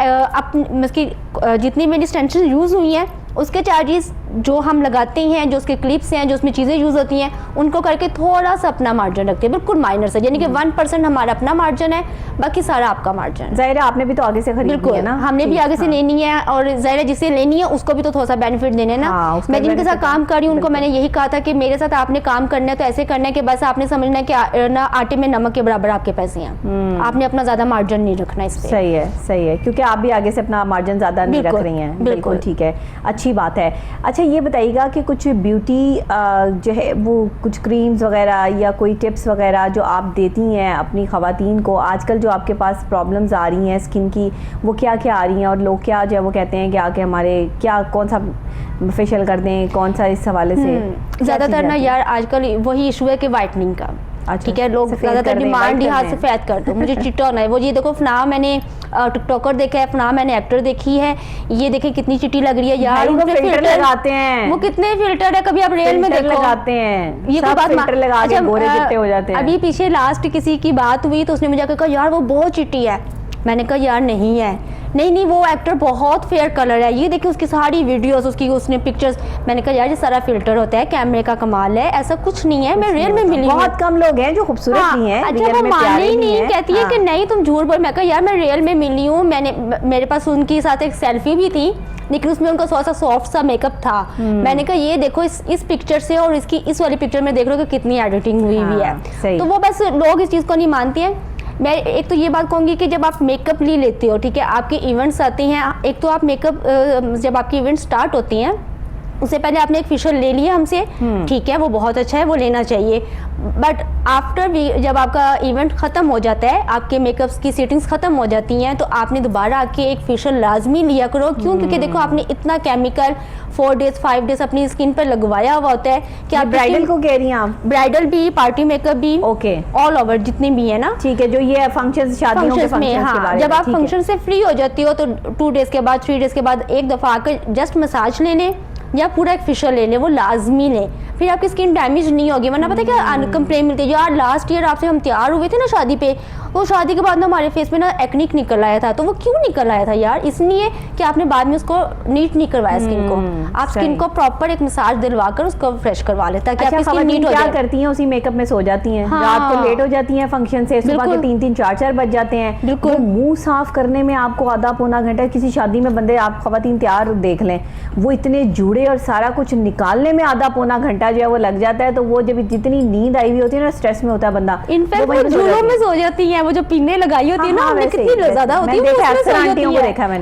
उसकी जितनी मेरी एक्सटेंशन यूज़ हुई हैं उसके चार्जेस जो हम लगाते हैं, जो उसके क्लिप्स हैं, जो उसमें चीज़ें यूज़ होती हैं, उनको करके थोड़ा सा अपना मार्जिन रखते हैं, बिल्कुल माइनर से, यानी कि 1% हमारा अपना मार्जिन है, बाकी सारा आपका मार्जिन। ज़ाहिर है आपने भी तो आगे से खरीदनी है ना? हमने भी आगे से लेनी है, और ज़ाहिर है जिसे लेनी है उसको भी तो थोड़ा सा बेनिफिट देने ना। मैं जिनके साथ काम कर रही हूँ उनको मैंने यही कहा था कि मेरे साथ आपने काम करना है तो ऐसे करना है कि बस आपने समझना है कि ना आटे में नमक के बराबर आपके पैसे हैं, आपने अपना ज़्यादा मार्जिन नहीं रखना इस पर। सही है, क्योंकि आप भी आगे से अपना मार्जिन ज़्यादा नहीं रख रही हैं। बिल्कुल ठीक है, अच्छी बात है। अच्छा ये बताइएगा कि कुछ ब्यूटी जो है वो कुछ क्रीम्स वगैरह या कोई टिप्स वगैरह जो आप देती हैं अपनी ख़वातीन को, आजकल जो आपके पास प्रॉब्लम्स आ रही हैं स्किन की, वो क्या क्या आ रही हैं, और लोग क्या जो है वो कहते हैं कि आके हमारे क्या कौन सा फेशियल कर दें, कौन सा इस हवाले से? ज़्यादातर ना यार आजकल वही इशू है कि वाइटनिंग का। ठीक है, लोग ज़्यादातर डिमांड ही हाथ सफ़ेद कर दो, मुझे चिट्टा होना है। वो ये देखो फना मैंने टिकटॉकर देखा है, फना मैंने एक्टर देखी है, ये देखे कितनी चिट्टी लग रही है यार। वो फिल्टर लगाते हैं, वो कितने फिल्टर है, कभी आप रियल में देखो लगाते हैं, ये कोई बात फिल्टर लगा के गोरे चिट्टे हो जाते हैं। अभी पीछे लास्ट किसी की बात हुई तो उसने मुझे कहा यार वो बहुत चिट्टी है, मैंने कहा यार नहीं है, नहीं वो एक्टर बहुत फेयर कलर है, ये देखिए उसकी सारी वीडियोस, उसने पिक्चर्स, मैंने कहा यार ये सारा फिल्टर होता है, कैमरे का कमाल है, ऐसा कुछ नहीं है, मैं रियल में मिली। बहुत कम लोग हैं जो खूबसूरत नहीं है। अच्छा वो माने ही नहीं, कहती है कि नहीं तुम झूठ बोल। मैं कहा यार मैं रियल में मिली हूँ, मेरे पास उनके साथ एक सेल्फी भी थी, लेकिन उसमें उनका थोड़ा सा सॉफ्ट सा मेकअप था। मैंने कहा ये देखो इस पिक्चर से और इसकी इस वाली पिक्चर में देख लो कि कितनी एडिटिंग हुई है। तो वो बस लोग इस चीज़ को नहीं मानते हैं। मैं एक तो ये बात कहूँगी कि जब आप मेकअप ले लेते हो, ठीक है, आपके इवेंट्स आते हैं, एक तो आप मेकअप जब आपकी इवेंट स्टार्ट होती हैं उससे पहले आपने एक फेशियल ले लिया हमसे, ठीक है, वो बहुत अच्छा है, वो लेना चाहिए। बट आफ्टर जब आपका इवेंट ख़त्म हो जाता है, आपके मेकअप्स की सेटिंग्स ख़त्म हो जाती हैं, तो आपने दोबारा आके एक फेशियल लाजमी लिया करो। क्यों? क्योंकि देखो आपने इतना केमिकल 4 डेज 5 डेज अपनी स्किन पर लगवाया हुआ होता है कि आप ब्राइडल को कह रही हैं आप? ब्राइडल भी, पार्टी मेकअप भी, ओके, ऑल ओवर जितने भी है ना, ठीक है, जो ये फंक्शन शादियों के में, हाँ, जब आप फंक्शन से फ्री हो जाती हो तो 2 डेज के बाद 3 डेज के बाद एक दफ़ा आकर जस्ट मसाज ले लें या पूरा एक फेशियल ले लें, वो लाजमी लें, फिर आपकी स्किन डैमेज नहीं होगी। वरना पता है क्या कंप्लेन मिलती है, यार लास्ट ईयर आपसे हम तैयार हुए थे ना शादी पे, वो शादी के बाद ना हमारे फेस पे ना एक्निक निकल आया था। तो वो क्यों निकल आया था यार? इसलिए कि आपने बाद में उसको नीट नहीं करवाया स्किन को। आप स्किन को प्रॉपर एक मसाज दिलवा कर उसको फ्रेश करवा लें ताकि आपकी स्किन नीट हो जाए। क्या करती हैं? उसी मेकअप में सो जाती हैं, रात को लेट हो जाती हैं फंक्शन से, सुबह के 3-3 4-4 बज जाते हैं। बिल्कुल, मुंह साफ करने में आपको आधा पौना घंटा, किसी शादी में बंदे आप खवातीन तैयार देख लें, वो इतने जुड़े और सारा कुछ निकालने में आधा पौना घंटा जो है वो लग जाता है। तो वो जब जितनी नींद आई हुई होती है ना, स्ट्रेस में होता है बंदा, इनफैक्ट वो झूलों में सो जाती है, वो जो पिन्ने लगाई होती है ना, उनमें कितनी ज्यादा होती है,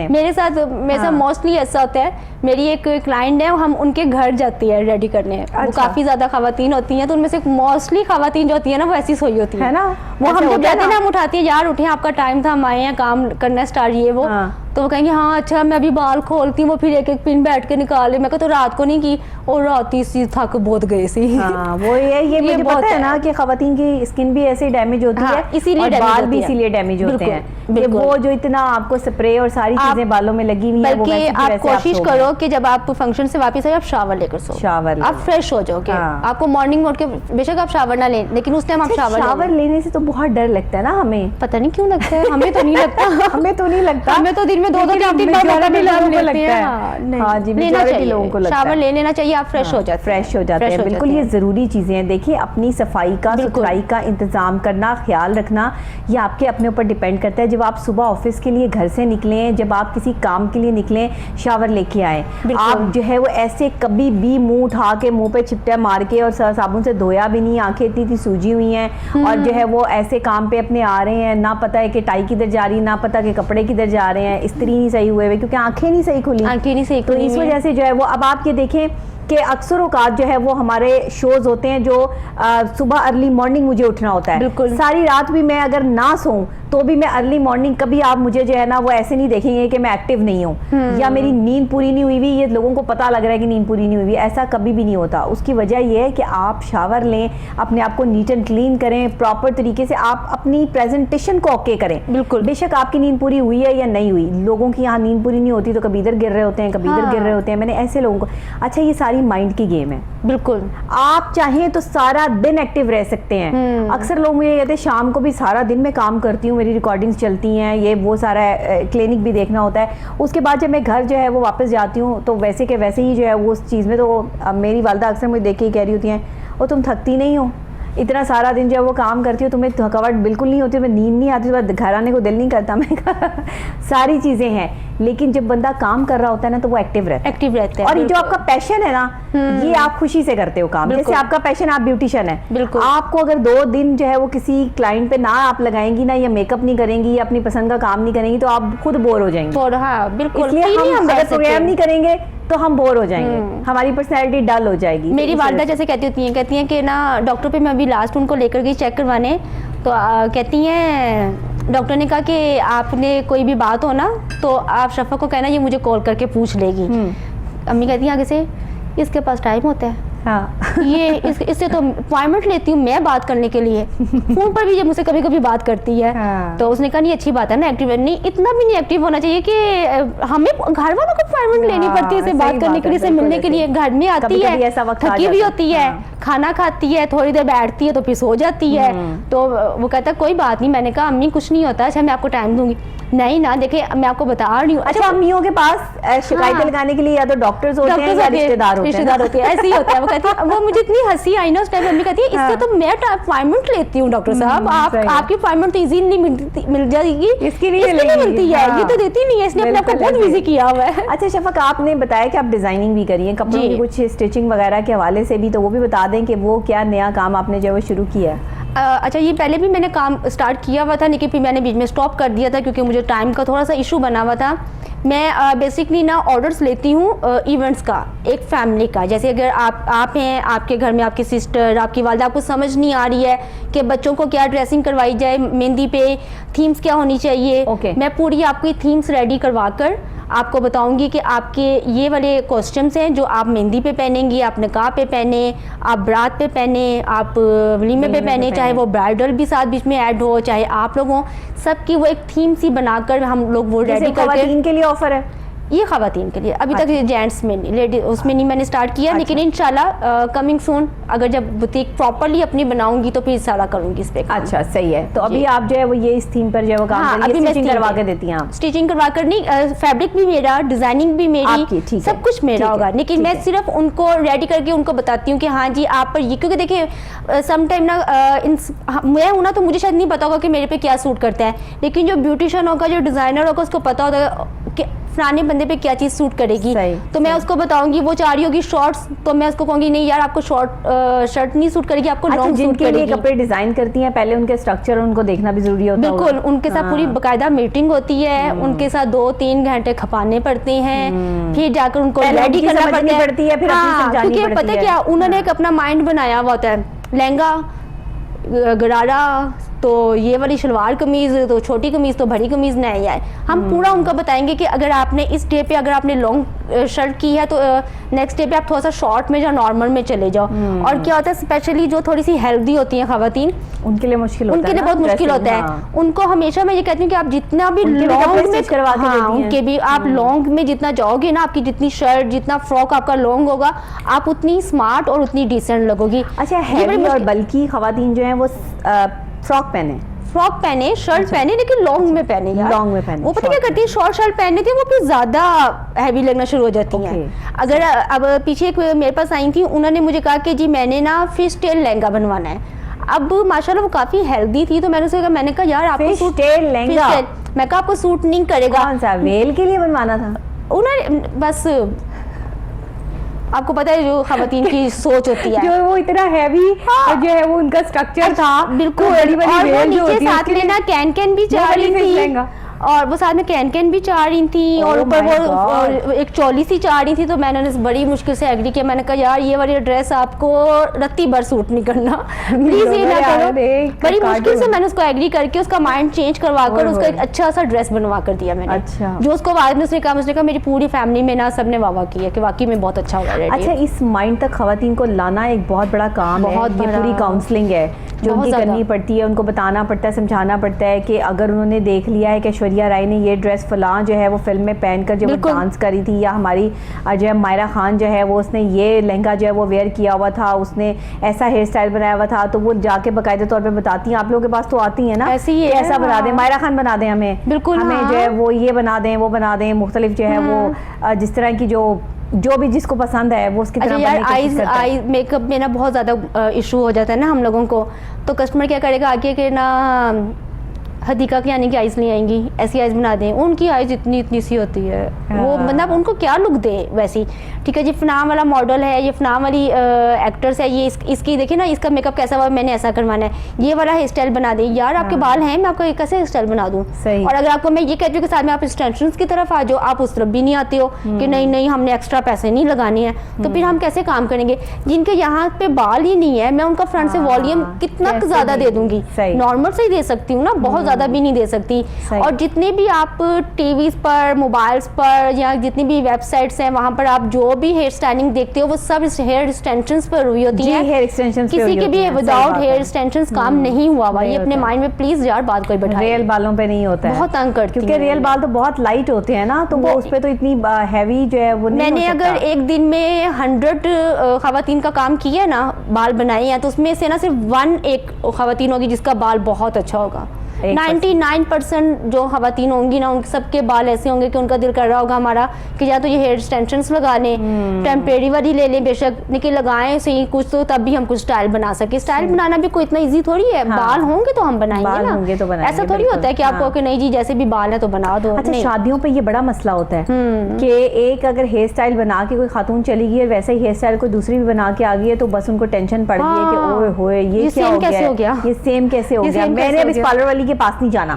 मेरे साथ मोस्टली ऐसा होता है। मेरी एक क्लाइंट है, हम उनके घर जाती है रेडी करने, वो काफी ज्यादा खवातीन होती हैं, तो उनमें से मोस्टली खवातीन जो होती है ना वो ऐसी सोई होती है ना, वो हम जब कहते हैं ना हम उठाती है, यार उठे आपका टाइम था, हम आए हैं काम करना स्टार्ट ये वो, तो वो कहेंगे हाँ अच्छा मैं अभी बाल खोलती हूँ, वो फिर एक एक पिन बैठ के निकाले। मैं तो रात को नहीं की, और रात ही थक बहुत गए सी। हाँ, वो ये मुझे पता है ना कि खवातीन की स्किन भी ऐसे डैमेज होती है, इसीलिए बाल भी इसीलिए डैमेज होते हैं। वो जो इतना आपको स्प्रे और सारी चीजें बालों में लगी हुई है, बल्कि आप कोशिश करो कि जब आप फंक्शन से वापस आए आप शावर लेकर सो, आप फ्रेश हो जाओगे। आपको मॉर्निंग उठ के बेशक आप शावर ना लें, लेकिन उस टाइम आप शावर लेने से तो बहुत डर लगता है ना हमें, पता नहीं क्यों लगता है, हमें तो नहीं लगता। हमें तो नहीं लगता, हमें तो दिन में 2-2 3-3 बार लगता है। हाँ जी, मेजॉरिटी लोगों को लगता है शावर ले लेना चाहिए, आप फ्रेश हो जाते हैं। बिल्कुल, ये जरूरी चीजें हैं। देखिए, अपनी सफाई का, सुथराई का इंतजाम करना, ख्याल रखना, ये आपके अपने ऊपर डिपेंड करता है। जब आप सुबह ऑफिस के लिए घर से निकलें, जब आप किसी काम के लिए निकलें, शावर लेके आए। आप जो है वो ऐसे कभी भी मुंह उठा के मुंह पे चिपटा मार के और साबुन से धोया भी नहीं, आंखें इतनी सूजी हुई हैं, और जो है वो ऐसे काम पे अपने आ रहे हैं, ना पता है कि टाई किधर जा रही, ना पता कि कपड़े किधर जा रहे हैं, इस्त्री नहीं सही हुए क्योंकि आंखें नहीं सही खुली, तो इस वजह से जो है वो, अब आप ये देखें कि अक्सर औकात जो है वो हमारे शोज होते हैं जो सुबह अर्ली मॉर्निंग मुझे उठना होता है, सारी रात भी मैं अगर ना सोऊं तो भी मैं अर्ली मॉर्निंग, कभी आप मुझे जो है ना वो ऐसे नहीं देखेंगे कि मैं एक्टिव नहीं हूँ या मेरी नींद पूरी नहीं हुई हुई, ये लोगों को पता लग रहा है कि नींद पूरी नहीं हुई हुई, ऐसा कभी भी नहीं होता। उसकी वजह ये है कि आप शावर लें, अपने आप को नीट एंड क्लीन करें, प्रॉपर तरीके से आप अपनी प्रेजेंटेशन को ओके करें। बिल्कुल, बेशक आपकी नींद पूरी हुई है या नहीं हुई, लोगों की यहाँ नींद पूरी नहीं होती तो कभी इधर गिर रहे होते हैं, कभी इधर गिर रहे होते हैं। मैंने ऐसे लोगों को, अच्छा ये सारी माइंड की गेम है। बिल्कुल, आप चाहें तो सारा दिन एक्टिव रह सकते हैं। अक्सर लोग मुझे कहते हैं शाम को भी सारा दिन मैं काम करती हूँ, मेरी रिकॉर्डिंग्स चलती हैं, ये वो सारा क्लिनिक भी देखना होता है। उसके बाद जब मैं घर जो है वो वापस जाती हूँ तो वैसे के वैसे ही जो है वो उस चीज़ में, तो मेरी वालदा अक्सर मुझे देख के ही कह रही होती हैं, और तुम थकती नहीं हो, इतना सारा दिन जब वो काम करती हो तुम्हें थकावट बिल्कुल नहीं होती, तुम्हें नींद नहीं आती, तो घर आने को दिल नहीं करता। मैं सारी चीज़ें हैं, लेकिन जब बंदा काम कर रहा होता है ना तो वो एक्टिव रहता है। और जो आपका पैशन है ना, ये आप खुशी से करते हो काम। जैसे आपका पैशन, आप ब्यूटिशियन है, आपको अगर 2 दिन जो है वो किसी क्लाइंट पे ना आप लगाएंगी ना, या मेकअप नहीं करेंगी या अपनी पसंद का काम नहीं करेंगी, तो आप खुद बोर हो जाएंगे। इसलिए हम अगर प्रोग्राम नहीं करेंगे तो हम बोर हो जाएंगे, हमारी पर्सनैलिटी डल हो जाएगी। मेरी वालदा जैसे कहती हैं कि ना डॉक्टर पे मैं अभी लास्ट उनको लेकर गई चेक करवाने, तो कहती हैं डॉक्टर ने कहा कि आपने कोई भी बात हो ना तो आप शफा को कहना, ये मुझे कॉल करके पूछ लेगी। अम्मी कहती हैं आगे से, इसके पास टाइम होता है, हाँ। ये इससे तो अपॉइंटमेंट लेती हूँ मैं बात करने के लिए, फोन पर भी ये मुझसे कभी कभी बात करती है। हाँ। तो उसने कहा नहीं अच्छी बात है ना, एक्टिव नहीं, इतना भी नहीं एक्टिव होना चाहिए कि हमें घर वालों को अपॉइंटमेंट लेनी पड़ती है इसे बात करने के लिए, इसे मिलने के लिए। घर में आती है, थकी भी होती है, खाना खाती है, थोड़ी देर बैठती है तो फिर सो जाती है। तो वो कहता कोई बात नहीं। मैंने कहा अम्मी कुछ नहीं होता, अच्छा मैं आपको टाइम दूंगी। नहीं ना, देखिए मैं आपको बता रही हूँ। अच्छा, अम्मियों के पास शिकायतें लगाने के लिए या तो डॉक्टर्स होते हैं या रिश्तेदार होते हैं, ऐसे ही होता है। वो कहती है, वो मुझे इतनी हंसी आई ना उस टाइम, मम्मी कहती है इससे तो मैं अपॉइंटमेंट लेती हूँ डॉक्टर साहब, आपकी अपॉइंटमेंट तो इजीली मिल जाएगी, इसकी नहीं मिलती है, ये तो देती नहीं है, इसने अपने आपको बहुत बिजी किया हुआ है। अच्छा शफक, आपने बताया कि आप डिजाइनिंग भी करी है कपड़ों की, कुछ स्टिचिंग वगैरह के हवाले से भी, तो वो भी बता दें कि वो क्या नया काम आपने जो है शुरू किया है। अच्छा, ये पहले भी मैंने काम स्टार्ट किया हुआ था, लेकिन फिर मैंने बीच में स्टॉप कर दिया था क्योंकि मुझे टाइम का थोड़ा सा इशू बना हुआ था। मैं बेसिकली ना ऑर्डर्स लेती हूँ इवेंट्स का, एक फैमिली का। जैसे अगर आप हैं, आपके घर में आपकी सिस्टर, आपकी वालदा, आपको समझ नहीं आ रही है कि बच्चों को क्या ड्रेसिंग करवाई जाए, मेहंदी पे थीम्स क्या होनी चाहिए, मैं पूरी आपकी थीम्स रेडी करवा कर आपको बताऊंगी कि आपके ये वाले कॉस्ट्यूम्स हैं जो आप मेहंदी पे पहनेंगी, आप निकाह पे पहने, आप बारात पे पहने, आप वलीमे पे पहने, चाहे वो ब्राइडल भी साथ बीच में ऐड हो, चाहे आप लोग हों, सबकी वो एक थीम सी बनाकर हम लोग वो रेडी करके। इनके लिए ऑफर है ये खवातीन के लिए, अभी तक जेंट्स में नहीं, लेडीज उसमें नहीं मैंने स्टार्ट किया। लेकिन इंशाल्लाह कमिंग सून, अगर जब बुटीक प्रॉपर्ली अपनी बनाऊंगी तो फिर सारा करूंगी इस पे। अच्छा, सही है। तो अभी आप जो है वो ये इस थीम पर जो है वो काम कर रही हैं, स्टिचिंग करवा के देती हैं आप? स्टिचिंग करवा कर नहीं, फैब्रिक भी मेरा, डिजाइनिंग भी मेरी, सब कुछ मेरा होगा, लेकिन मैं सिर्फ उनको रेडी करके उनको बताती हूँ कि हाँ जी आप पर ये, क्योंकि देखिए समटाइम ना मैं हूँ ना, तो मुझे शायद नहीं पता होगा कि मेरे पे क्या सूट करता है, लेकिन जो ब्यूटिशियन होगा, जो डिजाइनर होगा, उसको पता होगा कि फलाने बंदे पे क्या चीज़ सूट करेगी। तो मैं उसको बताऊंगी, वो चाह रही होगी शॉर्ट्स, तो मैं उसको कहूंगी नहीं यार आपको शॉर्ट शर्ट नहीं सूट करेगी, आपको लॉन्ग सूट करेगी। जिनके कपड़े डिजाइन करती हैं, पहले उनके स्ट्रक्चर उनको देखना भी जरूरी होता है। बिल्कुल, उनके साथ पूरी बाकायदा मीटिंग होती है, उनके साथ 2-3 घंटे खपाने पड़ते हैं, फिर जाकर उनको रेडी करना पड़ती है, क्योंकि पता है क्या, उन्होंने एक अपना माइंड बनाया हुआ होता है, लहंगा, गरारा, तो ये वाली शलवार कमीज़, तो छोटी कमीज़, तो बड़ी कमीज़ नहीं है। हम पूरा उनको बताएंगे कि अगर आपने इस डे पे अगर आपने लॉन्ग शर्ट की है तो नेक्स्ट डे पे आप थोड़ा सा शॉर्ट में या नॉर्मल में चले जाओ। और क्या होता है, स्पेशली जो थोड़ी सी हेल्दी होती हैं खवातीन, उनके लिए मुश्किल होता है, उनके लिए बहुत मुश्किल होता है। उनको हमेशा मैं ये कहती हूँ कि आप जितना भी लॉन्ग में करवा के, उनके भी आप लॉन्ग में जितना जाओगे ना, आपकी जितनी शर्ट, जितना फ्रॉक आपका लॉन्ग होगा, आप उतनी स्मार्ट और उतनी डिसेंट लगोगी। अच्छा, हैवी और बल्की खवातीन जो है वो फ्रॉक पहने, शर्ट पहने, लेकिन लॉन्ग में पहने यार, लॉन्ग में पहने। वो पता क्या करती है, शॉर्ट शर्ट पहनती है, वो फिर ज्यादा हैवी लगना शुरू हो जाती हैं। अगर अब पीछे एक मेरे पास आई थी, उन्होंने मुझे कहा कि जी मैंने ना फिश टेल लहंगा बनवाना है। अब माशाल्लाह वो काफी हेल्दी थी, तो मैंने उससे कहा, मैंने कहा यार आपको फिश टेल लहंगा, मैं कहा आपको सूट नहीं करेगा। कौन सा, वेल के लिए बनवाना था? उन्होंने बस, आपको पता है जो खवातीन की सोच होती है, जो वो इतना हैवी जो है वो उनका स्ट्रक्चर था, बिल्कुल, बड़ी बड़ी और नीचे साथ में ना कैन भी चाह रही थी, और वो साथ में कैन भी चाह रही थी, और ऊपर वो एक चोली सी चाह रही थी। तो मैंने बड़ी मुश्किल से एग्री किया, मैंने कहा यार ये वाली ड्रेस आपको रत्ती भर सूट नहीं करना, प्लीज ये ना करो। बड़ी मुश्किल से मैंने उसको एग्री करके उसका माइंड चेंज करवा कर उसका एक अच्छा सा ड्रेस बनवा कर दिया मैंने। अच्छा। जो उसको बाद में उसने कहा मेरी पूरी फैमिली में ना सबने वाह किया कि वाकई में बहुत अच्छा हुआ। अच्छा, इस माइंड तक खवातीन को लाना एक बहुत बड़ा काम है, ये पूरी काउंसलिंग है जो उनकी करनी पड़ती है, उनको बताना पड़ता है, समझाना पड़ता है कि अगर उन्होंने देख लिया है कि ऐश्वर्या राय ने ये ड्रेस फलां जो है वो फिल्म में पहनकर जो वो डांस करी थी, या हमारी जो है मायरा खान जो है वो उसने ये लहंगा जो है वो वेयर किया हुआ था, उसने ऐसा हेयर स्टाइल बनाया हुआ था, तो वो जाके बाकायदे तौर पे बताती हैं। आप लोगों के पास तो आती है ना, ऐसा बना दें, मायरा खान बना दें हमें, बिल्कुल हमें जो है वो ये बना दें, वो बना दें, मुख्तलिफ जो है वो जिस तरह की जो भी जिसको पसंद है वो उसकी तरह बनने की कोशिश करता है। आई मेकअप में ना बहुत ज़्यादा इशू हो जाता है ना हम लोगों को, तो कस्टमर क्या करेगा आगे के ना, हदीका की यानी कि आइज़ नहीं आएंगी, ऐसी आइज़ बना दें, उनकी आइज़ इतनी सी होती है, वो मतलब उनको क्या लुक दे वैसी। ठीक है जी, फलां वाला मॉडल है, ये फलां वाली एक्टर्स है, ये इसकी देखिए ना, इसका मेकअप कैसा हुआ, मैंने ऐसा करवाना है, ये वाला हेयर स्टाइल बना दें। यार आपके बाल हैं, मैं आपको कैसे हेयर स्टाइल बना दूँ? और अगर आपको मैं ये कहती हूँ कि साथ में आप एक्सटेंशंस की तरफ आ जाओ, आप उस तरफ भी नहीं आते हो कि नहीं हमने एक्स्ट्रा पैसे नहीं लगाने हैं, तो फिर हम कैसे काम करेंगे? जिनके यहाँ पे बाल ही नहीं है, मैं उनका फ्रंट से वॉल्यूम कितना ज़्यादा दे दूंगी, नॉर्मल से ही दे सकती हूँ ना, बहुत ज़्यादा भी नहीं दे सकती। और जितने भी आप टीवीज पर, मोबाइल्स पर, या जितनी भी वेबसाइट्स हैं, वहां पर आप जो भी हेयर स्टाइलिंग देखते हो वो सब हेयर एक्सटेंशंस पर हुई होती है। किसी के भी विदाउट हेयर एक्सटेंशंस काम नहीं हुआ हुआ, ये अपने माइंड में प्लीज यार बात कोई बैठाए। रियल बालों पे नहीं होता है, बहुत तंग करती है, क्योंकि रियल बाल तो बहुत लाइट होते हैं ना, तो वो उस पे तो इतनी हैवी जो है वो नहीं। मैंने अगर एक दिन में 100 खवातीन का काम किया है ना, बाल बनाए हैं, तो उसमें से ना सिर्फ 1 खवातीन होगी जिसका बाल बहुत अच्छा होगा। 99% जो खवातीन होंगी ना, उन सबके बाल ऐसे होंगे कि उनका दिल कर रहा होगा हमारा कि या तो ये हेयर एक्सटेंशंस लगा लें, टेम्परेरी वाली ले लें बेशक, लेकिन लगाएं सही कुछ तो तब भी हम कुछ स्टाइल बना सके। स्टाइल बनाना भी कोई इतना ईजी थोड़ी है, बाल होंगे तो हम बनाएंगे ना, ऐसा थोड़ी होता है कि आपको कि नहीं जी जैसे भी बाल है तो बना दो। अच्छा, शादियों पे ये बड़ा मसला होता है कि एक अगर हेयर स्टाइल बना के कोई खातून चली गई और वैसा ही हेयर स्टाइल कोई दूसरी भी बना के आ गई है तो बस उनको टेंशन पड़ गई है कि ओए होए ये क्या हो गया, ये सेम कैसे हो गया, मैंने अब इस पार्लर वाली के पास नहीं जाना।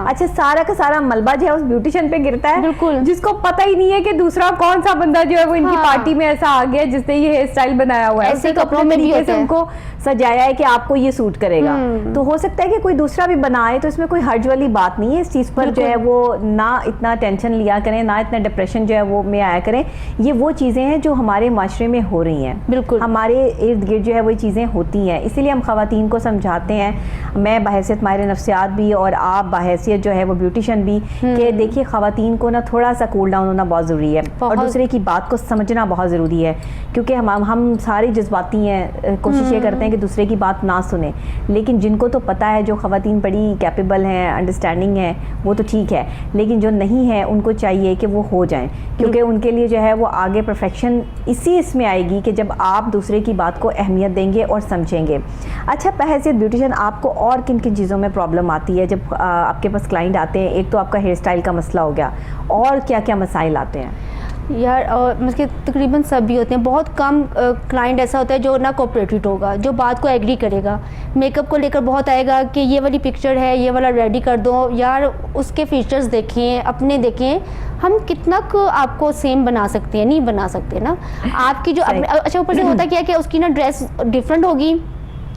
अच्छा, सारा का सारा मलबा जो है उस ब्यूटिशियन पे गिरता है, बिल्कुल, जिसको पता ही नहीं है कि दूसरा कौन सा बंदा जो है वो इनकी पार्टी में ऐसा आ गया जिसने ये हेयर स्टाइल बनाया हुआ है, ऐसे कपड़ों में भी होता है, उनको सजाया है कि आपको ये सूट करेगा। तो हो सकता है कि कोई दूसरा भी बनाए, तो इसमें कोई हर्ज वाली बात नहीं है। इस चीज पर जो है वो ना इतना टेंशन लिया करें, ना इतना डिप्रेशन जो है वो में आया करें। ये वो चीजें हैं जो हमारे माशरे में हो रही हैं, बिल्कुल हमारे इर्द गिर्द जो है वो चीजें होती हैं, इसीलिए हम खवातीन को समझाते हैं, मैं बहैसियत माहिर नफ्सियात भी और आप बहैसियत जो है वो ब्यूटिशियन भी, कि देखिए खवातीन को ना थोड़ा सा कूल डाउन होना बहुत ज़रूरी है और दूसरे की बात को समझना बहुत ज़रूरी है, क्योंकि हम सारे जज्बाती हैं, कोशिश ये करते हैं कि दूसरे की बात ना सुने, लेकिन जिनको तो पता है, जो खवातीन बड़ी कैपेबल हैं, अंडरस्टैंडिंग है, वो तो ठीक है, लेकिन जो नहीं है उनको चाहिए कि वो हो जाएं, क्योंकि उनके लिए जो है वो आगे परफेक्शन इसी इसमें आएगी कि जब आप दूसरे की बात को अहमियत देंगे और समझेंगे। अच्छा, बहैसियत ब्यूटिशियन आपको और किन किन चीज़ों में प्रॉब्लम आती है जब आपके पास क्लाइंट आते हैं? एक तो आपका हेयर स्टाइल का मसला हो गया, और क्या क्या मसाइल आते हैं? यार मतलब तकरीबन सब भी होते हैं, बहुत कम क्लाइंट ऐसा होता है जो ना कोऑपरेटिव होगा, जो बात को एग्री करेगा। मेकअप को लेकर बहुत आएगा कि ये वाली पिक्चर है, ये वाला रेडी कर दो, यार उसके फीचर्स देखें, अपने देखें, हम कितना को आपको सेम बना सकते हैं, नहीं बना सकते ना आपकी जो अच्छा, ऊपर से होता क्या है कि उसकी ना ड्रेस डिफरेंट होगी,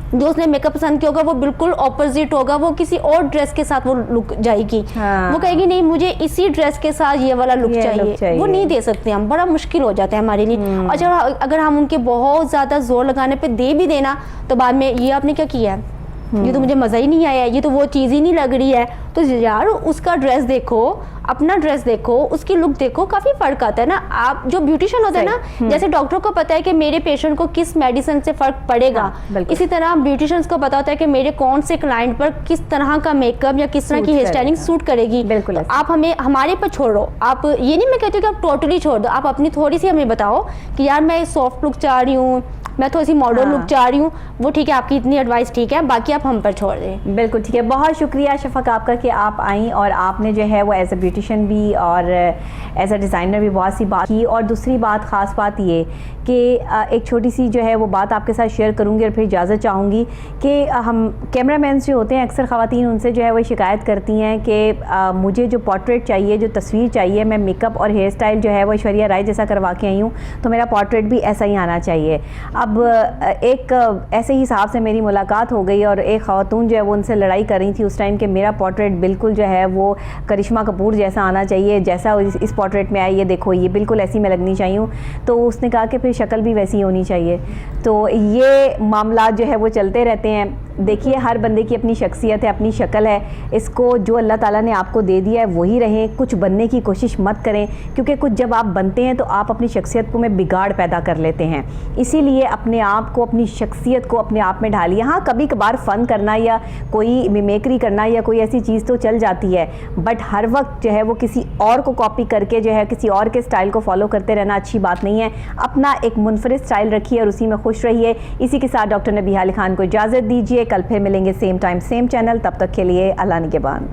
जो उसने मेकअप पसंद किया होगा वो बिल्कुल ऑपोजिट होगा, वो किसी और ड्रेस के साथ वो लुक जाएगी। वो कहेगी नहीं मुझे इसी ड्रेस के साथ ये वाला लुक चाहिए, वो नहीं दे सकते हम, बड़ा मुश्किल हो जाता है हमारे लिए। और अगर हम उनके बहुत ज़्यादा जोर लगाने पे दे भी देना तो बाद में ये आपने क्या किया है, ये तो मुझे मज़ा ही नहीं आया, ये तो वो चीज़ ही नहीं लग रही है, तो यार उसका ड्रेस देखो, अपना ड्रेस देखो, उसकी लुक देखो, काफ़ी फ़र्क आता है ना। आप जो ब्यूटिशियन होता है ना, जैसे डॉक्टर को पता है कि मेरे पेशेंट को किस मेडिसिन से फ़र्क पड़ेगा, इसी तरह ब्यूटिशियंस को पता होता है कि मेरे कौन से क्लाइंट पर किस तरह का मेकअप या किस तरह की हेयर स्टाइलिंग सूट करेगी। बिल्कुल, आप हमें हमारे पर छोड़ो, आप ये नहीं मैं कहती कि आप टोटली छोड़ दो, आप अपनी थोड़ी सी हमें बताओ कि यार मैं सॉफ्ट लुक चाह रही हूँ, मैं थोड़ी सी मॉडर्न लुक चाह रही हूँ, वो ठीक है, आपकी इतनी एडवाइस ठीक है, बाकी आप हम पर छोड़ दें। बिल्कुल ठीक है, बहुत शुक्रिया शफक आपका कि आप आई और आपने जो है वो एज ए ब्यूटिशियन भी और एज ए डिज़ाइनर भी बहुत सी बात की। और दूसरी बात, ख़ास बात ये कि एक छोटी सी जो है वो बात आपके साथ शेयर करूँगी और फिर इजाज़त चाहूँगी कि हम कैमरामैन जो होते हैं, अक्सर ख़वातीन उनसे जो है वो शिकायत करती हैं कि मुझे जो पोर्ट्रेट चाहिए, जो तस्वीर चाहिए, मैं मेकअप और हेयर स्टाइल जो है वो ऐश्वर्या राय जैसा करवा के आई हूँ, तो मेरा पोर्ट्रेट भी ऐसा ही आना चाहिए। अब एक ऐसे ही हिसाब से मेरी मुलाकात हो गई और एक ख़वातून जो है वो उनसे लड़ाई कर रही थी उस टाइम कि मेरा पोर्ट्रेट बिल्कुल जो है वो करिश्मा कपूर जैसा आना चाहिए, जैसा इस पोर्ट्रेट में आई, ये देखो ये बिल्कुल ऐसी मैं लगनी चाहिए। तो उसने कहा कि फिर शक्ल भी वैसी होनी चाहिए। तो ये मामला जो है वो चलते रहते हैं। देखिए, हर बंदे की अपनी शख्सियत है, अपनी शक्ल है, इसको जो अल्लाह ताला ने आपको दे दिया है वही रहें, कुछ बनने की कोशिश मत करें, क्योंकि कुछ जब आप बनते हैं तो आप अपनी शख्सियत को में बिगाड़ पैदा कर लेते हैं। इसीलिए अपने आप को, अपनी शख्सियत को अपने आप में ढालिए। हाँ, कभी कभार फ़न करना या कोई मिमेक्री करना या कोई ऐसी चीज़ तो चल जाती है, बट हर वक्त जो है वो किसी और को कॉपी करके जो है किसी और के स्टाइल को फॉलो करते रहना अच्छी बात नहीं है। अपना एक मुनफरिद स्टाइल रखिए और उसी में खुश रहिए। इसी के साथ डॉक्टर नबीहा अली खान को इजाज़त दीजिए। कल फिर मिलेंगे सेम टाइम सेम चैनल, तब तक के लिए अल्लाह निगहबान।